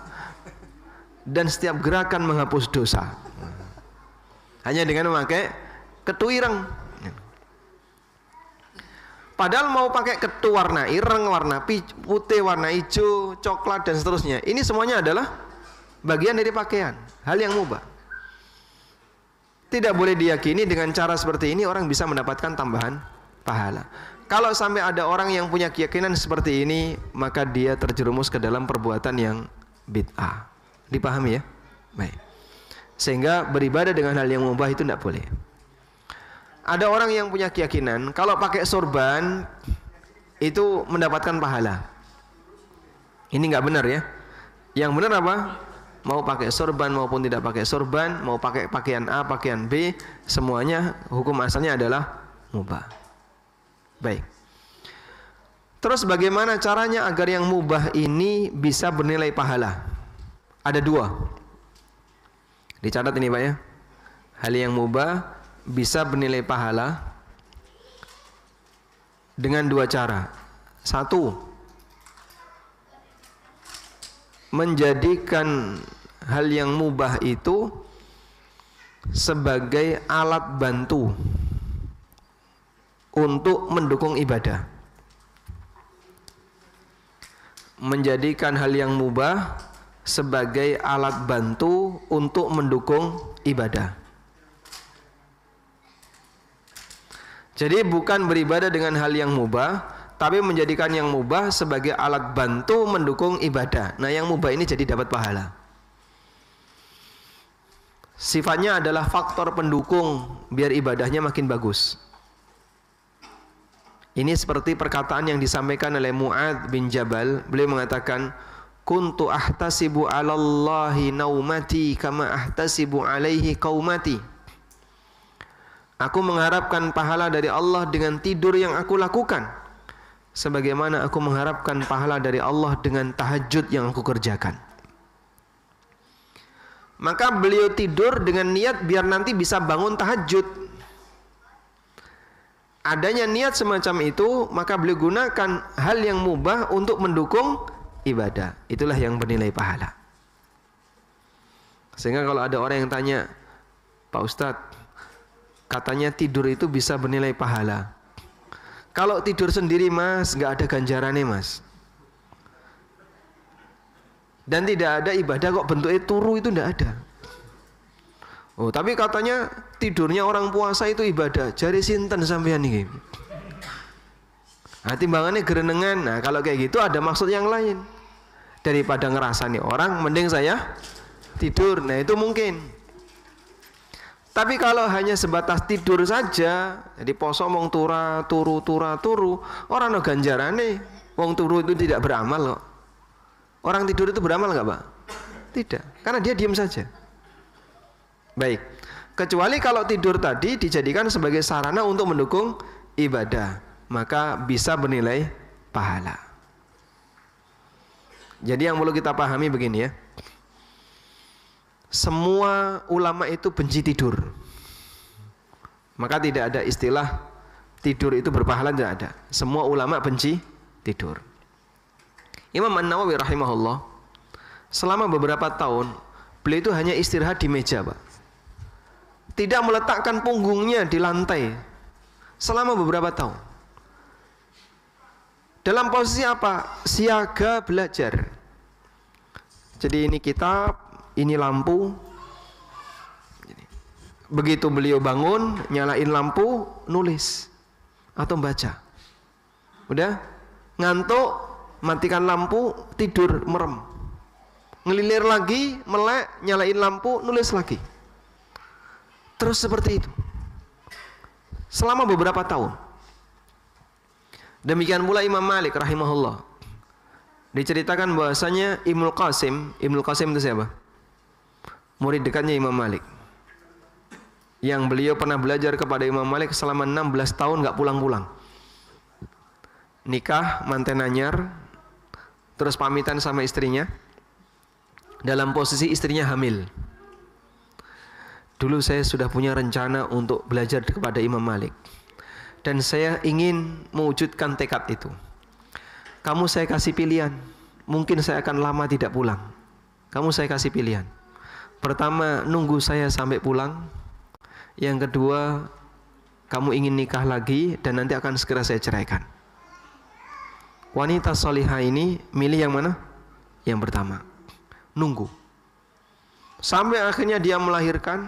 dan setiap gerakan menghapus dosa. Hanya dengan memakai ketu ireng. Padahal mau pakai ketu warna ireng, warna putih, warna hijau, coklat dan seterusnya. Ini semuanya adalah bagian dari pakaian, hal yang mubah. Tidak boleh diyakini dengan cara seperti ini orang bisa mendapatkan tambahan pahala. Kalau sampai ada orang yang punya keyakinan seperti ini, maka dia terjerumus ke dalam perbuatan yang bid'ah. Dipahami ya? Baik. Sehingga beribadah dengan hal yang mubah itu tidak boleh. Ada orang yang punya keyakinan kalau pakai sorban itu mendapatkan pahala. Ini nggak benar ya. Yang benar apa? Mau pakai sorban maupun tidak pakai sorban, mau pakai pakaian A, pakaian B, semuanya hukum asalnya adalah mubah. Baik. Terus bagaimana caranya agar yang mubah ini bisa bernilai pahala? Ada dua. Dicatat ini Pak ya. Hal yang mubah bisa bernilai pahala dengan dua cara. Satu, menjadikan hal yang mubah itu sebagai alat bantu untuk mendukung ibadah. Menjadikan hal yang mubah sebagai alat bantu untuk mendukung ibadah. Jadi bukan beribadah dengan hal yang mubah, tapi menjadikan yang mubah sebagai alat bantu mendukung ibadah. Nah, yang mubah ini jadi dapat pahala. Sifatnya adalah faktor pendukung biar ibadahnya makin bagus. Ini seperti perkataan yang disampaikan oleh Mu'adz bin Jabal. Beliau mengatakan, "Kuntu ahtasibu 'alallahi naumati kama ahtasibu 'alaihi qaumati." Aku mengharapkan pahala dari Allah dengan tidur yang aku lakukan, sebagaimana aku mengharapkan pahala dari Allah dengan tahajud yang aku kerjakan. Maka beliau tidur dengan niat biar nanti bisa bangun tahajud. Adanya niat semacam itu, maka beliau gunakan hal yang mubah untuk mendukung ibadah. Itulah yang bernilai pahala. Sehingga kalau ada orang yang tanya, "Pak Ustadz, katanya tidur itu bisa bernilai pahala. Kalau tidur sendiri Mas, nggak ada ganjarannya Mas. Dan tidak ada ibadah kok bentuknya turu, itu nggak ada. Oh, tapi katanya tidurnya orang puasa itu ibadah. Jari sinten sampean iki. Nah, timbangannya gerenengan. Nah, kalau kayak gitu ada maksud yang lain. Daripada ngerasani orang, mending saya tidur. Nah, itu mungkin. Tapi kalau hanya sebatas tidur saja, jadi poso mong turu, orang no ganjarane. Wong turu itu tidak beramal kok. Orang tidur itu beramal nggak Pak? Tidak, karena dia diam saja. Baik, kecuali kalau tidur tadi dijadikan sebagai sarana untuk mendukung ibadah, maka bisa bernilai pahala. Jadi yang perlu kita pahami begini ya. Semua ulama itu benci tidur. Maka tidak ada istilah tidur itu berpahala, tidak ada. Semua ulama benci tidur. Imam An-Nawawi rahimahullah, selama beberapa tahun beliau itu hanya istirahat di meja Pak. Tidak meletakkan punggungnya di lantai selama beberapa tahun. Dalam posisi apa? Siaga belajar. Jadi ini kitab, ini lampu. Begitu beliau bangun, nyalain lampu, nulis atau baca. Udah ngantuk, matikan lampu, tidur merem. Ngelilir lagi, melek, nyalain lampu, nulis lagi. Terus seperti itu selama beberapa tahun. Demikian pula Imam Malik rahimahullah. Diceritakan bahwasanya Ibnul Qasim itu siapa? Murid dekatnya Imam Malik, yang beliau pernah belajar kepada Imam Malik selama 16 tahun gak pulang-pulang. Nikah, manten anyar, terus pamitan sama istrinya dalam posisi istrinya hamil. Dulu saya sudah punya rencana untuk belajar kepada Imam Malik, dan saya ingin mewujudkan tekad itu. Kamu saya kasih pilihan, mungkin saya akan lama tidak pulang. Kamu saya kasih pilihan. Pertama, nunggu saya sampai pulang. Yang kedua, kamu ingin nikah lagi dan nanti akan segera saya ceraikan. Wanita solihah ini milih yang mana? Yang pertama, nunggu. Sampai akhirnya dia melahirkan.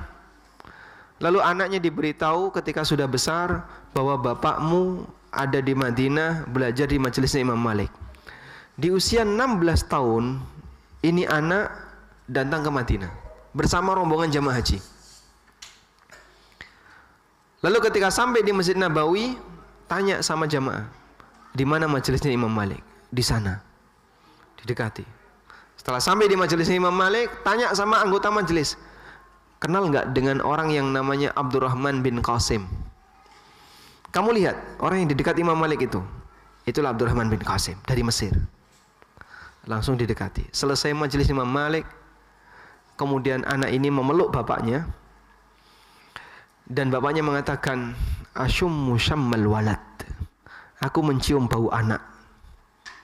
Lalu anaknya diberitahu ketika sudah besar bahwa bapakmu ada di Madinah belajar di majelisnya Imam Malik. Di usia 16 tahun ini anak datang ke Madinah bersama rombongan jamaah haji. Lalu ketika sampai di Masjid Nabawi, tanya sama jamaah, di mana majelisnya Imam Malik? Di sana. Didekati. Setelah sampai di majelisnya Imam Malik, tanya sama anggota majelis, kenal nggak dengan orang yang namanya Abdurrahman bin Qasim? Kamu lihat orang yang di dekat Imam Malik itu, itulah Abdurrahman bin Qasim dari Mesir. Langsung didekati. Selesai majelis Imam Malik, kemudian anak ini memeluk bapaknya, dan bapaknya mengatakan, asyummu syammal walad, aku mencium bau anak.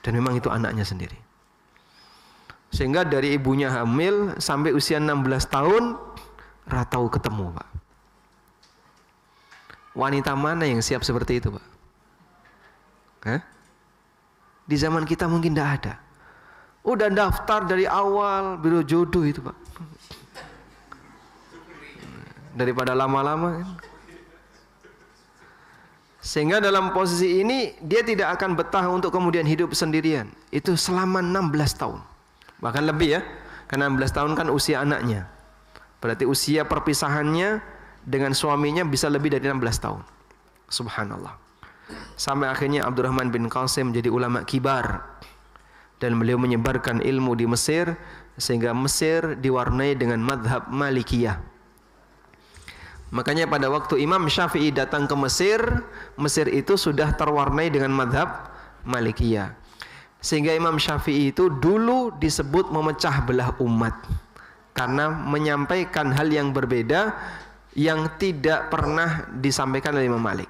Dan memang itu anaknya sendiri. Sehingga dari ibunya hamil sampai usia 16 tahun ratau ketemu, Pak. Wanita mana yang siap seperti itu, Pak? Hah? Di zaman kita mungkin tidak ada. Udah daftar dari awal biro jodoh itu, Pak. Daripada lama-lama kan. Sehingga dalam posisi ini dia tidak akan betah untuk kemudian hidup sendirian. Itu selama 16 tahun. Bahkan lebih ya. Karena 16 tahun kan usia anaknya. Berarti usia perpisahannya dengan suaminya bisa lebih dari 16 tahun. Subhanallah. Sampai akhirnya Abdurrahman bin Qasim menjadi ulama kibar. Dan beliau menyebarkan ilmu di Mesir. Sehingga Mesir diwarnai dengan madhab Malikiyah. Makanya pada waktu Imam Syafi'i datang ke Mesir, Mesir itu sudah terwarnai dengan madhab Malikiyah. Sehingga Imam Syafi'i itu dulu disebut memecah belah umat. Karena menyampaikan hal yang berbeda yang tidak pernah disampaikan oleh Imam Malik.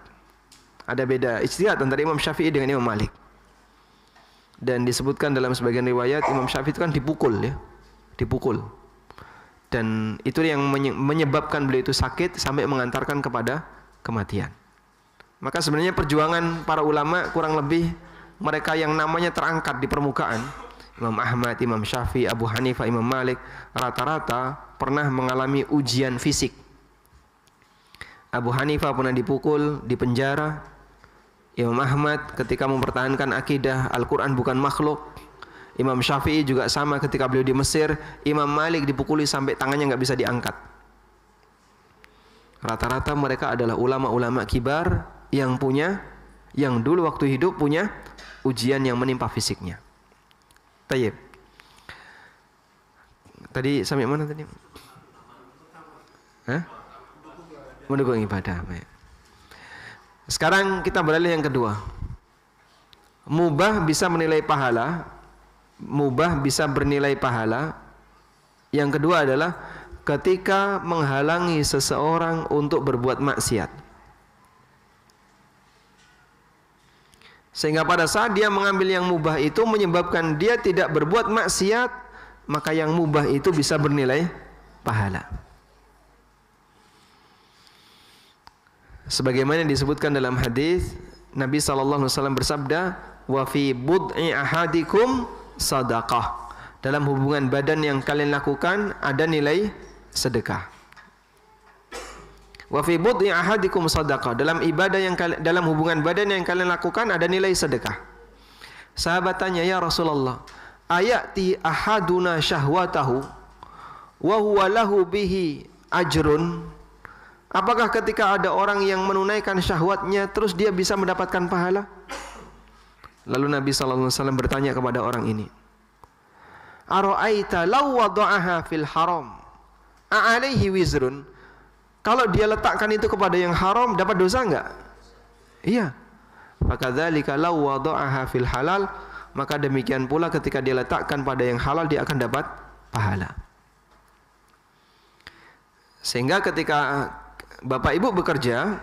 Ada beda ijtihad antara Imam Syafi'i dengan Imam Malik. Dan disebutkan dalam sebagian riwayat Imam Syafi'i itu kan dipukul ya. Dipukul. Dan itu yang menyebabkan beliau itu sakit sampai mengantarkan kepada kematian. Maka sebenarnya perjuangan para ulama kurang lebih mereka yang namanya terangkat di permukaan, Imam Ahmad, Imam Syafi'i, Abu Hanifah, Imam Malik, rata-rata pernah mengalami ujian fisik. Abu Hanifah pernah dipukul, dipenjara. Imam Ahmad ketika mempertahankan akidah Al-Quran bukan makhluk. Imam Syafi'i juga sama ketika beliau di Mesir. Imam Malik dipukuli sampai tangannya nggak bisa diangkat. Rata-rata mereka adalah ulama-ulama kibar yang dulu waktu hidup punya ujian yang menimpa fisiknya. Tayyib. Tadi sampai mana tadi? Hah? Mendukung ibadah. Sekarang kita beralih yang kedua. Mubah bisa menilai pahala. Mubah bisa bernilai pahala. Yang kedua adalah ketika menghalangi seseorang untuk berbuat maksiat. Sehingga pada saat dia mengambil yang mubah itu menyebabkan dia tidak berbuat maksiat, maka yang mubah itu bisa bernilai pahala. Sebagaimana disebutkan dalam hadis, Nabi SAW bersabda, wa fi bud'i ahadikum sadaqah. Dalam hubungan badan yang kalian lakukan ada nilai sedekah. Wa fi bud'i ahadikum sadaqah. Dalam ibadah yang dalam hubungan badan yang kalian lakukan ada nilai sedekah. Sahabat tanya, ya Rasulullah, ayati ahaduna syahwatahu wa huwa lahu bihi ajrun? Apakah ketika ada orang yang menunaikan syahwatnya terus dia bisa mendapatkan pahala? Lalu Nabi SAW bertanya kepada orang ini, ara'aita law wada'aha fil haram a'alaihi wizrun? Kalau dia letakkan itu kepada yang haram dapat dosa enggak? Iya. Fakadzalika law wada'aha fil halal, maka demikian pula ketika dia letakkan pada yang halal dia akan dapat pahala. Sehingga ketika Bapak Ibu bekerja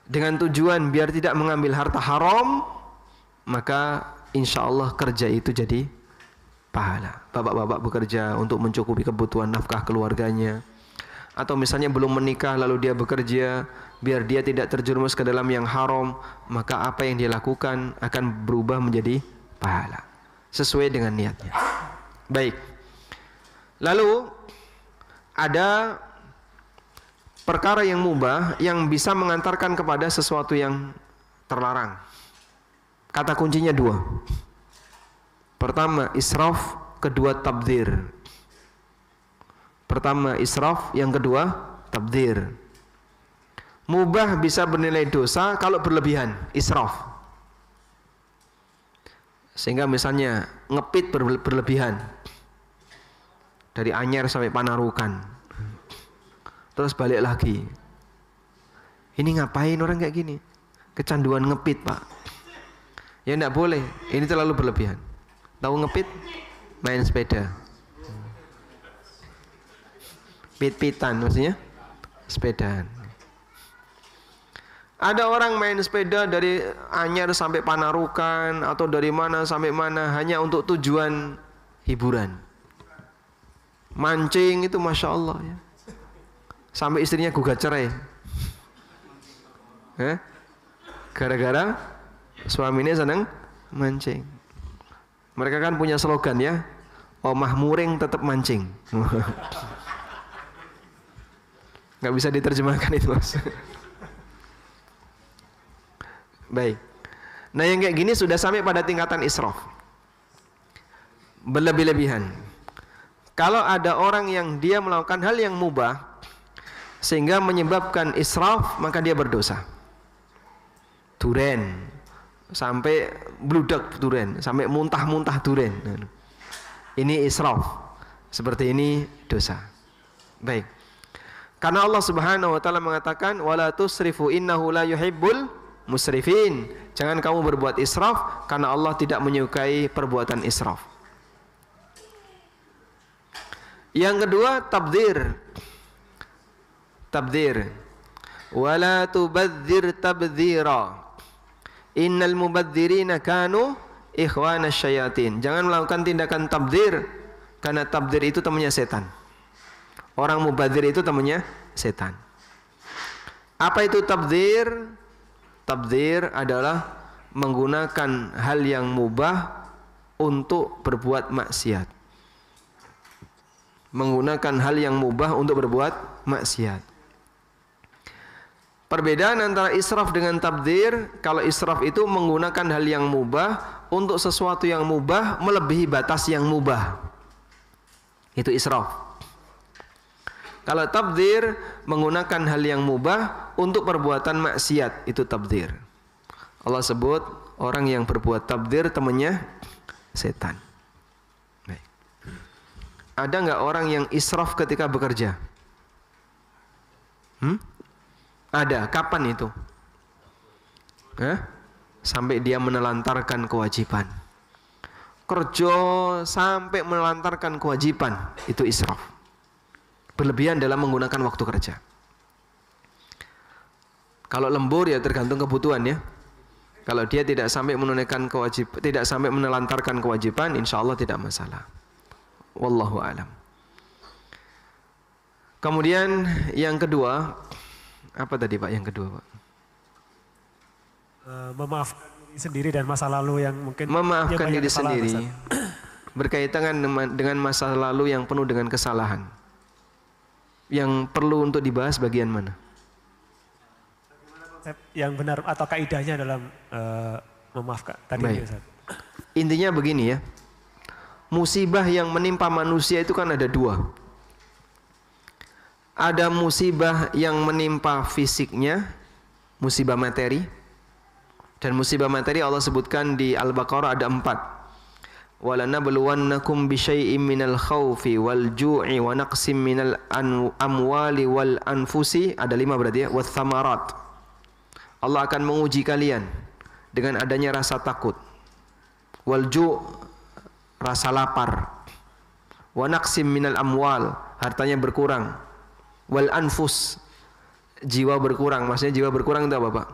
dengan tujuan biar tidak mengambil harta haram, maka insya Allah kerja itu jadi pahala. Bapak-bapak bekerja untuk mencukupi kebutuhan nafkah keluarganya, atau misalnya belum menikah lalu dia bekerja biar dia tidak terjerumus ke dalam yang haram, maka apa yang dia lakukan akan berubah menjadi pahala sesuai dengan niatnya. Baik. Lalu ada perkara yang mubah yang bisa mengantarkan kepada sesuatu yang terlarang. Kata kuncinya dua. Pertama israf, kedua tabdzir. Pertama israf, yang kedua tabdzir. Mubah bisa bernilai dosa kalau berlebihan, israf. Sehingga misalnya ngepit berlebihan. Dari Anyer sampai Panarukan. Terus balik lagi. Ini ngapain orang kayak gini? Kecanduan ngepit, Pak. Ya enggak boleh, ini terlalu berlebihan. Tahu ngepit? Main sepeda. Pit-pitan maksudnya sepedaan. Ada orang main sepeda dari Anyer sampai Panarukan atau dari mana sampai mana hanya untuk tujuan hiburan. Mancing itu Masya Allah ya. Sampai istrinya gugat cerai. Gara-gara suaminya senang mancing. Mereka kan punya slogan ya, omah muring tetap mancing. Nggak bisa diterjemahkan itu Mas. Baik. Nah yang kayak gini sudah sampai pada tingkatan israf, berlebih-lebihan. Kalau ada orang yang dia melakukan hal yang mubah sehingga menyebabkan israf, maka dia berdosa. Duren sampai bludak duren, sampai muntah-muntah duren. Ini israf. Seperti ini dosa. Baik. Karena Allah Subhanahu wa taala mengatakan wala tusrifu innahu la yuhibbul musrifin. Jangan kamu berbuat israf karena Allah tidak menyukai perbuatan israf. Yang kedua tabdzir. Tabdzir. Wala tubadzir tabdzira. Innal mubadzirina kanu ikhwana syayatin. Jangan melakukan tindakan tabdzir karena tabdzir itu temannya setan. Orang mubadzir itu temannya setan. Apa itu tabdzir? Tabdzir adalah menggunakan hal yang mubah untuk berbuat maksiat. Menggunakan hal yang mubah untuk berbuat maksiat. Perbedaan antara israf dengan tabdzir, kalau israf itu menggunakan hal yang mubah untuk sesuatu yang mubah melebihi batas yang mubah. Itu israf. Kalau tabdzir menggunakan hal yang mubah untuk perbuatan maksiat, itu tabdzir. Allah sebut orang yang berbuat tabdzir temannya setan. Baik. Ada nggak orang yang israf ketika bekerja? Ada. Kapan itu? Sampai dia menelantarkan kewajiban. Kerja sampai menelantarkan kewajiban, itu israf. Berlebihan dalam menggunakan waktu kerja. Kalau lembur ya tergantung kebutuhan ya. Kalau dia tidak sampai menunaikan kewajiban, tidak sampai menelantarkan kewajiban, insya Allah tidak masalah. Wallahu a'lam. Kemudian yang kedua, apa tadi Pak yang kedua Pak? Memaafkan diri sendiri dan masa lalu yang mungkin memaafkan diri sendiri berkaitan dengan masa lalu yang penuh dengan kesalahan. Yang perlu untuk dibahas bagian mana? Yang benar atau kaidahnya dalam memaafkan tadi. Intinya begini ya. Musibah yang menimpa manusia itu kan ada dua. Ada musibah yang menimpa fisiknya, musibah materi. Dan musibah materi Allah sebutkan di Al-Baqarah ada 4. Walanabluwannakum bisyai'im minal khawfi wal ju'i wa naqsim minal amwali wal anfusi, ada 5 berarti ya, wath thamarat. Allah akan menguji kalian dengan adanya rasa takut. Wal ju', rasa lapar. Wa naqsim minal amwal, hartanya berkurang. Wal anfus, jiwa berkurang. Maksudnya jiwa berkurang itu apa Pak?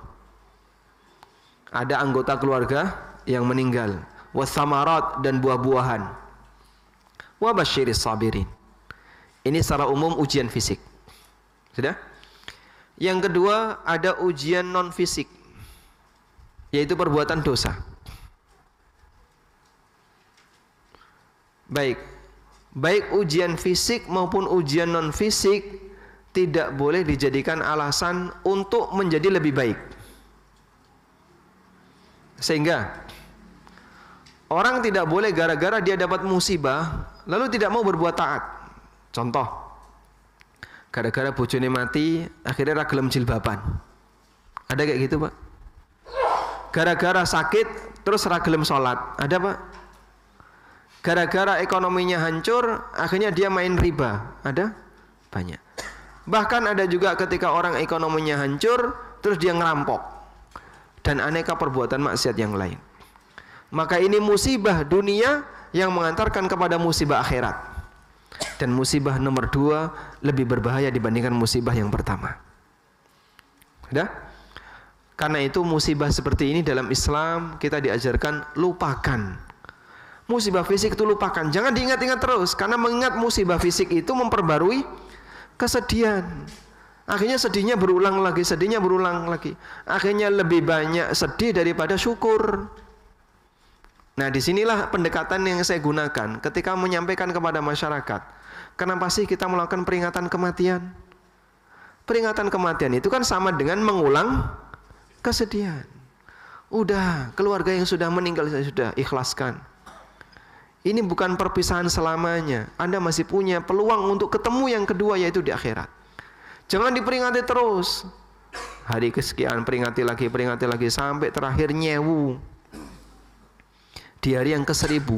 Ada anggota keluarga yang meninggal. Wath thamarat, dan buah-buahan. wa basyiris sabirin. Ini secara umum ujian fisik. Sudah? Yang kedua ada ujian non fisik, yaitu perbuatan dosa. Baik ujian fisik maupun ujian non fisik tidak boleh dijadikan alasan untuk menjadi lebih baik. Sehingga orang tidak boleh gara-gara dia dapat musibah lalu tidak mau berbuat taat. Contoh, gara-gara bojone mati akhirnya ra gelem jilbaban. Ada kayak gitu, Pak? Gara-gara sakit terus ra gelem salat. Ada, Pak? Gara-gara ekonominya hancur akhirnya dia main riba. Ada? Banyak. Bahkan ada juga ketika orang ekonominya hancur terus dia ngerampok dan aneka perbuatan maksiat yang lain. Maka ini musibah dunia yang mengantarkan kepada musibah akhirat. Dan musibah nomor 2 lebih berbahaya dibandingkan musibah yang pertama. Sudah? Karena itu musibah seperti ini dalam Islam kita diajarkan lupakan. Musibah fisik itu lupakan, jangan diingat-ingat terus, karena mengingat musibah fisik itu memperbarui kesedihan. Akhirnya sedihnya berulang lagi, sedihnya berulang lagi. Akhirnya lebih banyak sedih daripada syukur. Nah, disinilah pendekatan yang saya gunakan ketika menyampaikan kepada masyarakat. Kenapa sih kita melakukan peringatan kematian? Peringatan kematian itu kan sama dengan mengulang kesedihan. Udah, keluarga yang sudah meninggal saya sudah ikhlaskan. Ini bukan perpisahan selamanya. Anda masih punya peluang untuk ketemu yang kedua, yaitu di akhirat. Jangan diperingati terus. Hari kesekian peringati lagi sampai terakhir nyewu. Di hari yang ke-1000.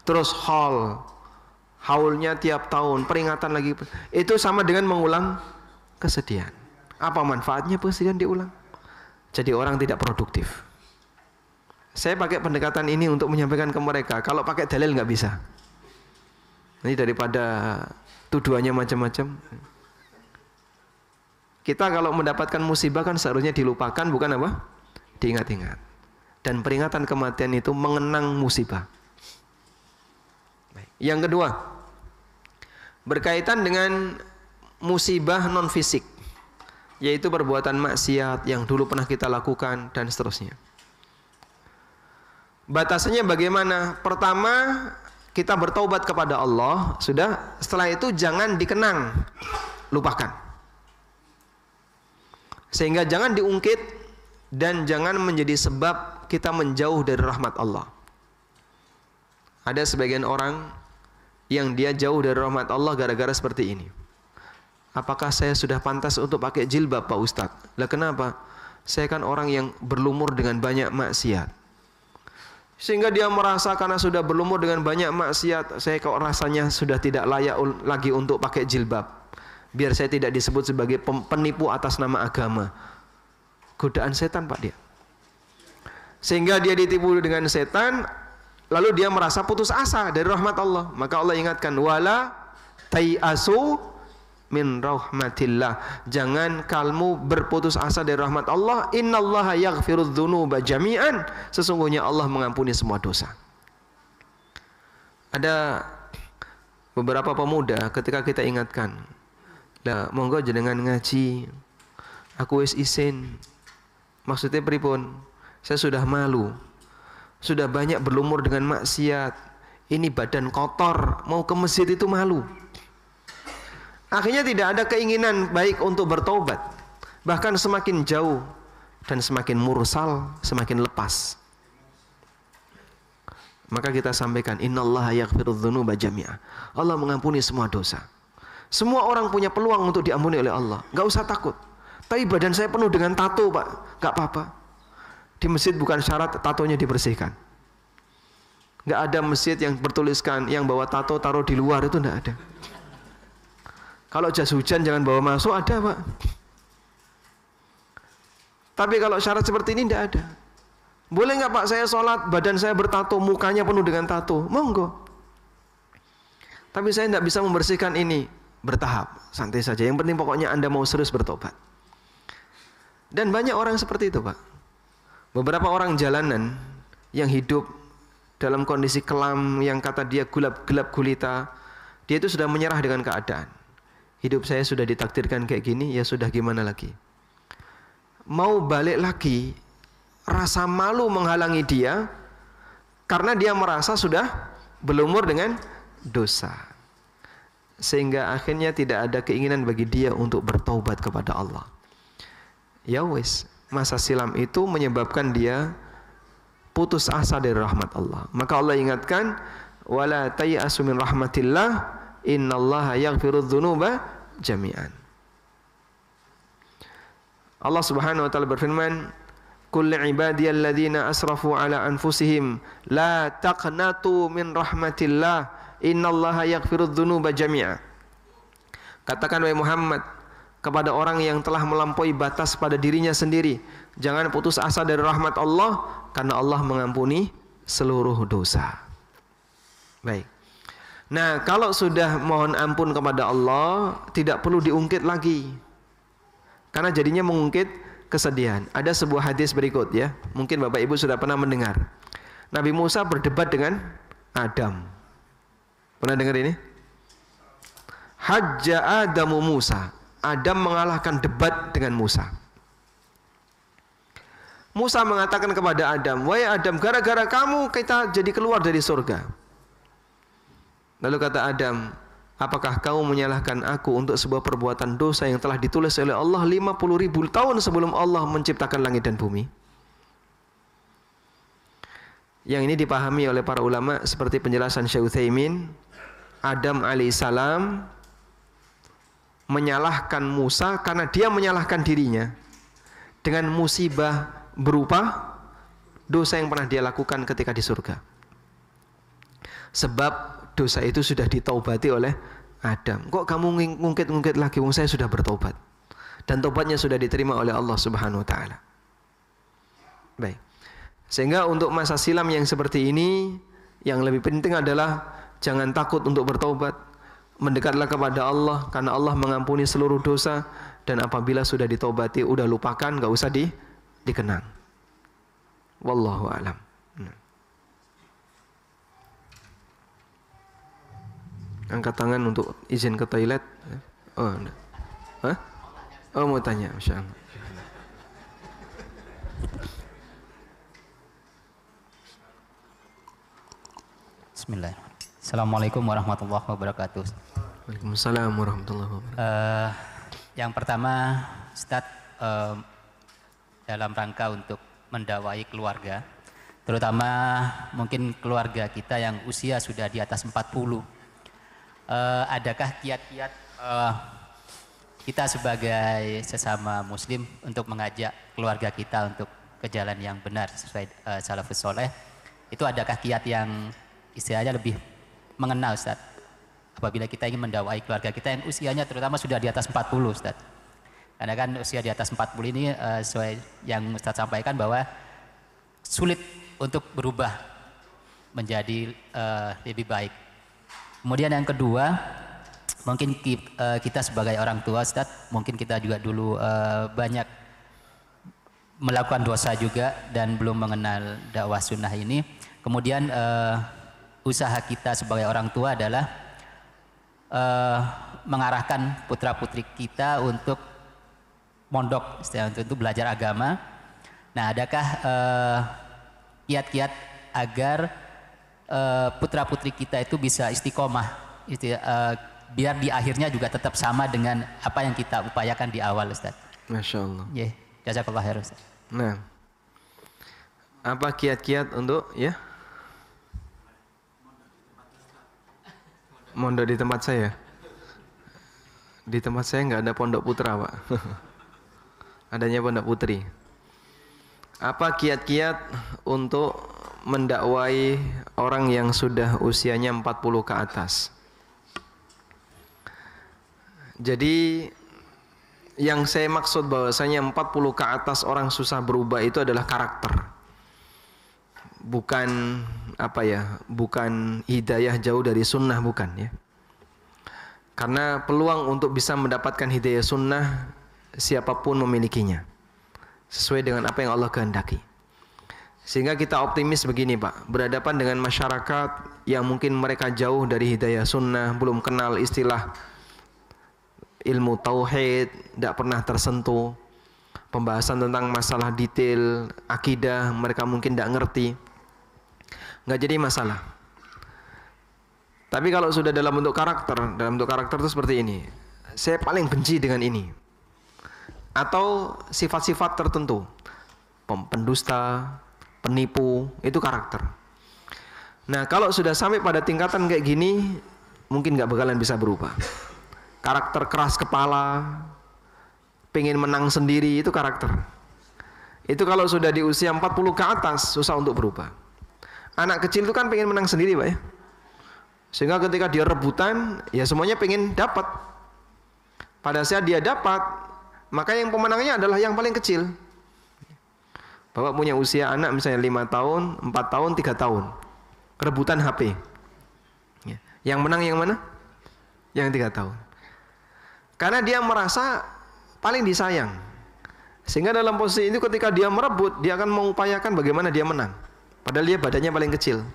Terus haulnya tiap tahun, peringatan lagi. Itu sama dengan mengulang kesedihan. Apa manfaatnya kesedihan diulang? Jadi orang tidak produktif. Saya pakai pendekatan ini untuk menyampaikan ke mereka. Kalau pakai dalil nggak bisa. Ini daripada tuduhannya macam-macam. Kita kalau mendapatkan musibah kan seharusnya dilupakan, bukan apa? Diingat-ingat. Dan peringatan kematian itu mengenang musibah. Yang kedua, berkaitan dengan musibah non fisik, yaitu perbuatan maksiat yang dulu pernah kita lakukan dan seterusnya. Batasannya bagaimana? Pertama, kita bertaubat kepada Allah, sudah. Setelah itu jangan dikenang, lupakan. Sehingga jangan diungkit dan jangan menjadi sebab kita menjauh dari rahmat Allah. Ada sebagian orang yang dia jauh dari rahmat Allah gara-gara seperti ini. Apakah saya sudah pantas untuk pakai jilbab, Pak Ustadz? Lah kenapa? Saya kan orang yang berlumur dengan banyak maksiat. Sehingga dia merasa karena sudah berlumur dengan banyak maksiat, saya kok rasanya sudah tidak layak lagi untuk pakai jilbab. Biar saya tidak disebut sebagai penipu atas nama agama. Godaan setan, Pak, dia. Sehingga dia ditipu dengan setan, lalu dia merasa putus asa dari rahmat Allah. Maka Allah ingatkan, wala tayasu min rahmatillah. Jangan kamu berputus asa dari rahmat Allah. Innallaha yaghfirudz dzunuba jami'an. Sesungguhnya Allah mengampuni semua dosa. Ada beberapa pemuda ketika kita ingatkan, lah monggo jenengan ngaji, aku wis isin. Maksudnya pripun? Saya sudah malu, sudah banyak berlumur dengan maksiat. Ini badan kotor, mau ke masjid itu malu. Akhirnya tidak ada keinginan baik untuk bertobat. Bahkan semakin jauh dan semakin mursal, semakin lepas. Maka kita sampaikan, innallaha yaghfirudz dzunuba jami'a. Allah mengampuni semua dosa. Semua orang punya peluang untuk diampuni oleh Allah. Gak usah takut. Tapi badan saya penuh dengan tato, Pak. Gak apa-apa. Di masjid bukan syarat tatonya dibersihkan. Gak ada masjid yang bertuliskan yang bawa tato taruh di luar, itu gak ada. Kalau jas hujan jangan bawa masuk, ada, Pak. Tapi kalau syarat seperti ini tidak ada. Boleh nggak, Pak, saya sholat badan saya bertato, mukanya penuh dengan tato? Monggo. Tapi saya tidak bisa membersihkan ini. Bertahap, santai saja. Yang penting pokoknya Anda mau serius bertobat. Dan banyak orang seperti itu, Pak. Beberapa orang jalanan yang hidup dalam kondisi kelam yang kata dia gelap gulita, dia itu sudah menyerah dengan keadaan. Hidup saya sudah ditakdirkan kayak gini, ya sudah gimana lagi. Mau balik lagi, rasa malu menghalangi dia karena dia merasa sudah berlumur dengan dosa. Sehingga akhirnya tidak ada keinginan bagi dia untuk bertaubat kepada Allah. Ya wis, masa silam itu menyebabkan dia putus asa dari rahmat Allah. Maka Allah ingatkan, wala tayasu min rahmatillah, innallaha yaghfirudz dzunuba jami'an. Allah Subhanahu wa taala berfirman, qul ibadiyalladzina asrafu ala anfusihim la taqnatu min rahmatillah, innallaha yaghfirudz dzunuba jami'a. Katakan wahai Muhammad kepada orang yang telah melampaui batas pada dirinya sendiri, jangan putus asa dari rahmat Allah, karena Allah mengampuni seluruh dosa. Baik. Nah, kalau sudah mohon ampun kepada Allah, tidak perlu diungkit lagi, karena jadinya mengungkit kesedihan. Ada sebuah hadis berikut ya, mungkin Bapak Ibu sudah pernah mendengar. Nabi Musa berdebat dengan Adam. Pernah dengar ini? Hajja Adamu Musa. Adam mengalahkan debat dengan Musa. Musa mengatakan kepada Adam, wahai Adam, gara-gara kamu kita jadi keluar dari surga. Lalu kata Adam, apakah kamu menyalahkan aku untuk sebuah perbuatan dosa yang telah ditulis oleh Allah 50.000 tahun sebelum Allah menciptakan langit dan bumi? Yang ini dipahami oleh para ulama seperti penjelasan Syekh Utsaimin. Adam alaihissalam menyalahkan Musa karena dia menyalahkan dirinya dengan musibah berupa dosa yang pernah dia lakukan ketika di surga. Sebab dosa itu sudah ditaubati oleh Adam. Kok kamu ngungkit-ngungkit lagi? Wong saya sudah bertobat dan tobatnya sudah diterima oleh Allah Subhanahu wa taala. Baik. Sehingga untuk masa silam yang seperti ini, yang lebih penting adalah jangan takut untuk bertobat. Mendekatlah kepada Allah, karena Allah mengampuni seluruh dosa, dan apabila sudah ditobati, udah lupakan, gak usah dikenang. Wallahu a'lam. Angkat tangan untuk izin ke toilet. Oh, enggak. Hah? Oh, mau tanya, Masya Allah. Bismillahirrahmanirrahim. Assalamualaikum warahmatullahi wabarakatuh. Waalaikumsalam warahmatullahi wabarakatuh. Yang pertama, Ustadz, dalam rangka untuk mendakwai keluarga, terutama mungkin keluarga kita yang usia sudah di atas 40, adakah kiat-kiat kita sebagai sesama muslim untuk mengajak keluarga kita untuk ke jalan yang benar sesuai salafus soleh? Itu adakah kiat yang istilahnya lebih mengenal, Ustaz, apabila kita ingin mendakwai keluarga kita yang usianya terutama sudah di atas 40, Ustaz? Karena kan usia di atas 40 ini sesuai yang Ustaz sampaikan bahwa sulit untuk berubah menjadi lebih baik. Kemudian yang kedua, mungkin kita sebagai orang tua, Ustaz, mungkin kita juga dulu banyak melakukan dosa juga dan belum mengenal dakwah sunnah ini. Kemudian usaha kita sebagai orang tua adalah mengarahkan putra-putri kita untuk mondok, untuk belajar agama. Nah, adakah kiat-kiat agar putra-putri kita itu bisa istiqomah, biar di akhirnya juga tetap sama dengan apa yang kita upayakan di awal, Ustaz? Masya Allah. Ya, jazakallah khair, Ustaz. Nah, apa kiat-kiat untuk mondok di tempat saya? Di tempat saya nggak ada pondok putra, Pak. Adanya pondok putri. Apa kiat-kiat untuk mendakwai orang yang sudah usianya 40 ke atas? Jadi yang saya maksud bahwasanya 40 ke atas orang susah berubah itu adalah karakter. Bukan bukan hidayah jauh dari sunnah, bukan ya. Karena peluang untuk bisa mendapatkan hidayah sunnah siapapun memilikinya, sesuai dengan apa yang Allah kehendaki. Sehingga kita optimis begini Pak, berhadapan dengan masyarakat yang mungkin mereka jauh dari hidayah sunnah, belum kenal istilah ilmu tauhid, tidak pernah tersentuh pembahasan tentang masalah detail akidah, mereka mungkin tidak ngerti, nggak jadi masalah. Tapi kalau sudah dalam bentuk karakter itu seperti ini, saya paling benci dengan ini, atau sifat-sifat tertentu, pendusta, penipu, itu karakter. Nah kalau sudah sampai pada tingkatan kayak gini, mungkin nggak bakalan bisa berubah. Karakter keras kepala, pengen menang sendiri, itu karakter. Itu kalau sudah di usia 40 ke atas, susah untuk berubah. Anak kecil itu kan pengen menang sendiri Pak ya. Sehingga ketika dia rebutan, ya semuanya pengen dapat. Pada saat dia dapat, maka yang pemenangnya adalah yang paling kecil. Bapak punya usia anak misalnya 5 tahun, 4 tahun, 3 tahun. Rebutan HP. Yang menang yang mana? Yang 3 tahun. Karena dia merasa paling disayang. Sehingga dalam posisi itu ketika dia merebut, dia akan mengupayakan bagaimana dia menang. Padahal dia badannya paling kecil.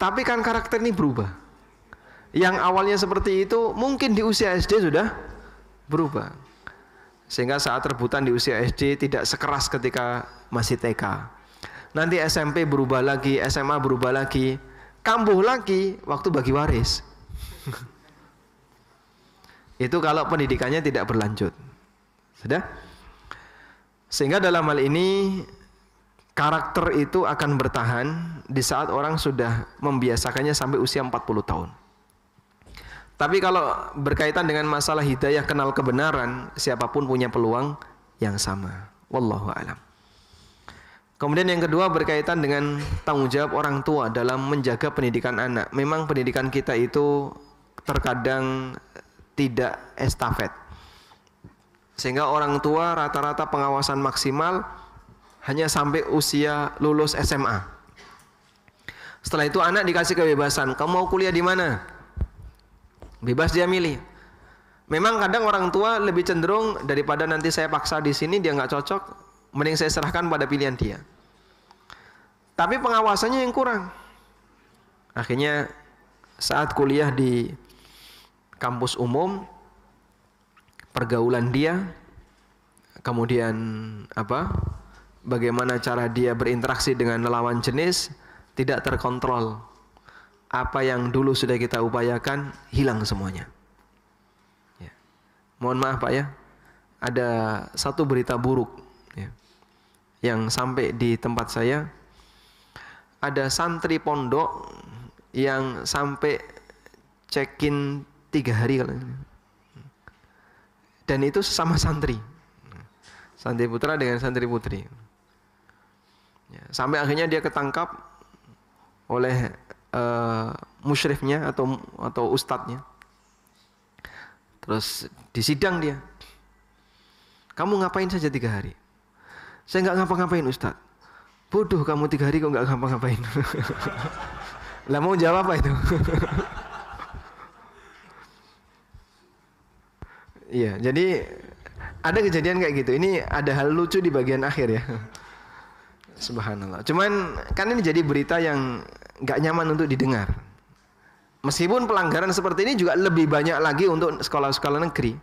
Tapi kan karakter ini berubah. Yang awalnya seperti itu mungkin di usia SD sudah berubah. Sehingga saat rebutan di usia SD tidak sekeras ketika masih TK. Nanti SMP berubah lagi, SMA berubah lagi, kambuh lagi waktu bagi waris. Itu kalau pendidikannya tidak berlanjut. Sudah? Sehingga dalam hal ini karakter itu akan bertahan di saat orang sudah membiasakannya sampai usia 40 tahun. Tapi kalau berkaitan dengan masalah hidayah kenal kebenaran, siapapun punya peluang yang sama. Wallahu a'lam. Kemudian yang kedua berkaitan dengan tanggung jawab orang tua dalam menjaga pendidikan anak. Memang pendidikan kita itu terkadang tidak estafet. Sehingga orang tua rata-rata pengawasan maksimal hanya sampai usia lulus SMA. Setelah itu anak dikasih kebebasan, kamu mau kuliah di mana? Bebas dia milih. Memang kadang orang tua lebih cenderung daripada nanti saya paksa di sini dia nggak cocok, mending saya serahkan pada pilihan dia. Tapi pengawasannya yang kurang. Akhirnya saat kuliah di kampus umum, pergaulan dia, kemudian bagaimana cara dia berinteraksi dengan lawan jenis tidak terkontrol. Apa yang dulu sudah kita upayakan hilang semuanya. Ya. Mohon maaf Pak ya, ada satu berita buruk ya, yang sampai di tempat saya. Ada santri pondok yang sampai check-in 3 hari kalau ini. Dan itu sesama santri. Santri putra dengan santri putri. Ya, sampai akhirnya dia ketangkap oleh musyrifnya atau ustadznya. Terus disidang dia. Kamu ngapain saja 3 hari? Saya nggak ngapa-ngapain Ustadz. Bodoh kamu 3 hari kok nggak ngapa-ngapain. Lah mau jawab apa itu? Iya, jadi ada kejadian kayak gitu. Ini ada hal lucu di bagian akhir ya. Subhanallah. Cuman kan ini jadi berita yang nggak nyaman untuk didengar. Meskipun pelanggaran seperti ini juga lebih banyak lagi untuk sekolah-sekolah negeri.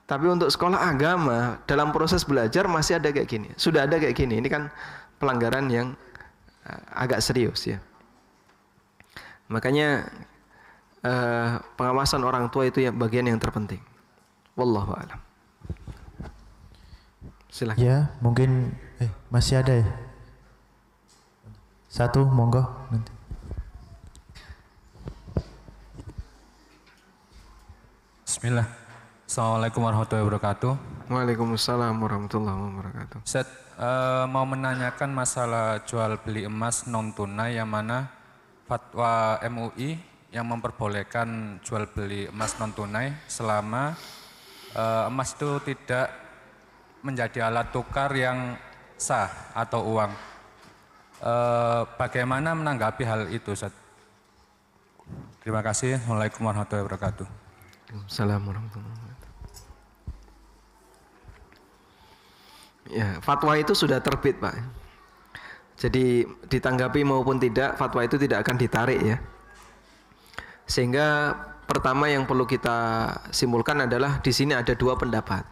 Tapi untuk sekolah agama dalam proses belajar masih ada kayak gini. Sudah ada kayak gini. Ini kan pelanggaran yang agak serius ya. Makanya pengawasan orang tua itu ya bagian yang terpenting. Wallahu a'lam. Silakan. Ya, mungkin masih ada ya. Satu, monggo nanti. Bismillah. Assalamualaikum warahmatullahi wabarakatuh. Waalaikumsalam warahmatullahi wabarakatuh. Ustaz, mau menanyakan masalah jual beli emas non tunai yang mana fatwa MUI yang memperbolehkan jual beli emas non tunai selama emas itu tidak menjadi alat tukar yang sah atau uang. Bagaimana menanggapi hal itu, Ustaz? Terima kasih. Assalamualaikum warahmatullahi wabarakatuh. Assalamualaikum warahmatullahi wabarakatuh. Ya, fatwa itu sudah terbit, Pak. Jadi ditanggapi maupun tidak, fatwa itu tidak akan ditarik ya. Sehingga pertama yang perlu kita simpulkan adalah di sini ada dua pendapat.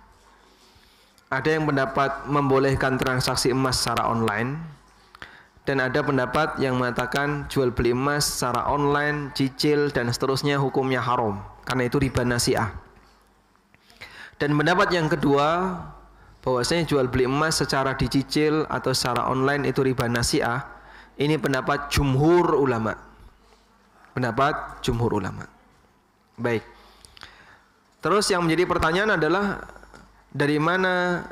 Ada yang pendapat membolehkan transaksi emas secara online, dan ada pendapat yang mengatakan jual beli emas secara online, cicil dan seterusnya hukumnya haram karena itu riba nasi'ah. Dan pendapat yang kedua, bahwasanya jual beli emas secara dicicil atau secara online itu riba nasi'ah, ini pendapat jumhur ulama. Pendapat jumhur ulama. Baik. Terus yang menjadi pertanyaan adalah dari mana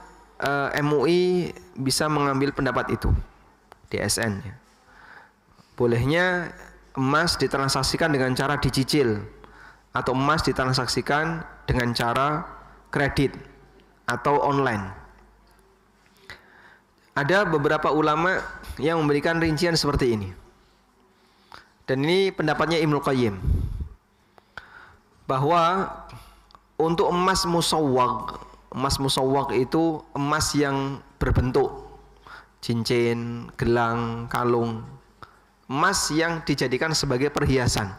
MUI bisa mengambil pendapat itu? DSN ya. Bolehnya emas ditransaksikan dengan cara dicicil atau emas ditransaksikan dengan cara kredit atau online. Ada beberapa ulama yang memberikan rincian seperti ini. Dan ini pendapatnya Ibnu Qayyim. Bahwa untuk emas musawwag itu emas yang berbentuk cincin, gelang, kalung, emas yang dijadikan sebagai perhiasan.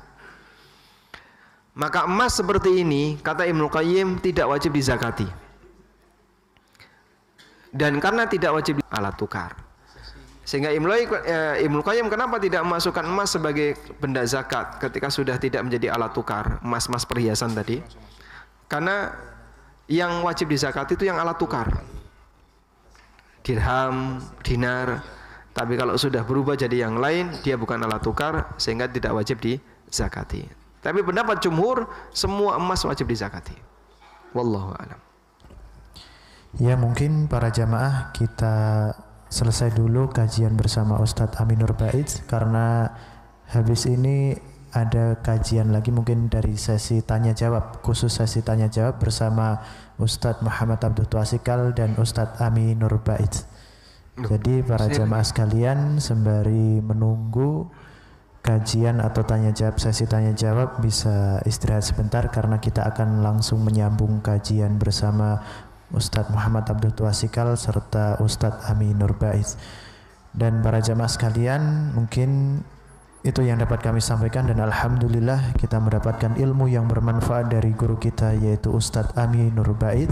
Maka emas seperti ini, kata Ibnu Qayyim, tidak wajib dizakati. Dan karena tidak wajib alat tukar, sehingga Ibnu Qayyim kenapa tidak memasukkan emas sebagai benda zakat ketika sudah tidak menjadi alat tukar, emas-emas perhiasan tadi? Karena yang wajib dizakati itu yang alat tukar, dirham, dinar. Tapi kalau sudah berubah jadi yang lain, dia bukan alat tukar, sehingga tidak wajib dizakati. Tapi pendapat jumhur, semua emas wajib dizakati. Wallahu a'lam. Ya, mungkin para jamaah kita selesai dulu kajian bersama Ustadz Aminur Baiz, karena habis ini ada kajian lagi mungkin dari sesi tanya jawab, khusus sesi tanya jawab bersama Ustadz Muhammad Abdul Twasikal dan Ustadz Aminur Baiz. Jadi para jamaah sekalian, sembari menunggu kajian atau tanya jawab, sesi tanya jawab, bisa istirahat sebentar karena kita akan langsung menyambung kajian bersama Ustadz Muhammad Abdul Twasikal serta Ustadz Aminur Baiz. Dan para jamaah sekalian, mungkin itu yang dapat kami sampaikan, dan alhamdulillah kita mendapatkan ilmu yang bermanfaat dari guru kita yaitu Ustadz Aminur Baiz.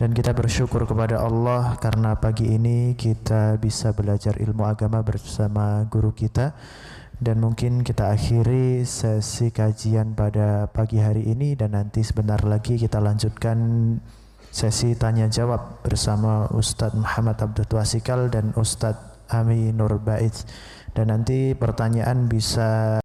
Dan kita bersyukur kepada Allah karena pagi ini kita bisa belajar ilmu agama bersama guru kita. Dan mungkin kita akhiri sesi kajian pada pagi hari ini, dan nanti sebentar lagi kita lanjutkan sesi tanya jawab bersama Ustadz Muhammad Abdul Twasikal dan Ustadz Aminur Baiz. Dan nanti pertanyaan bisa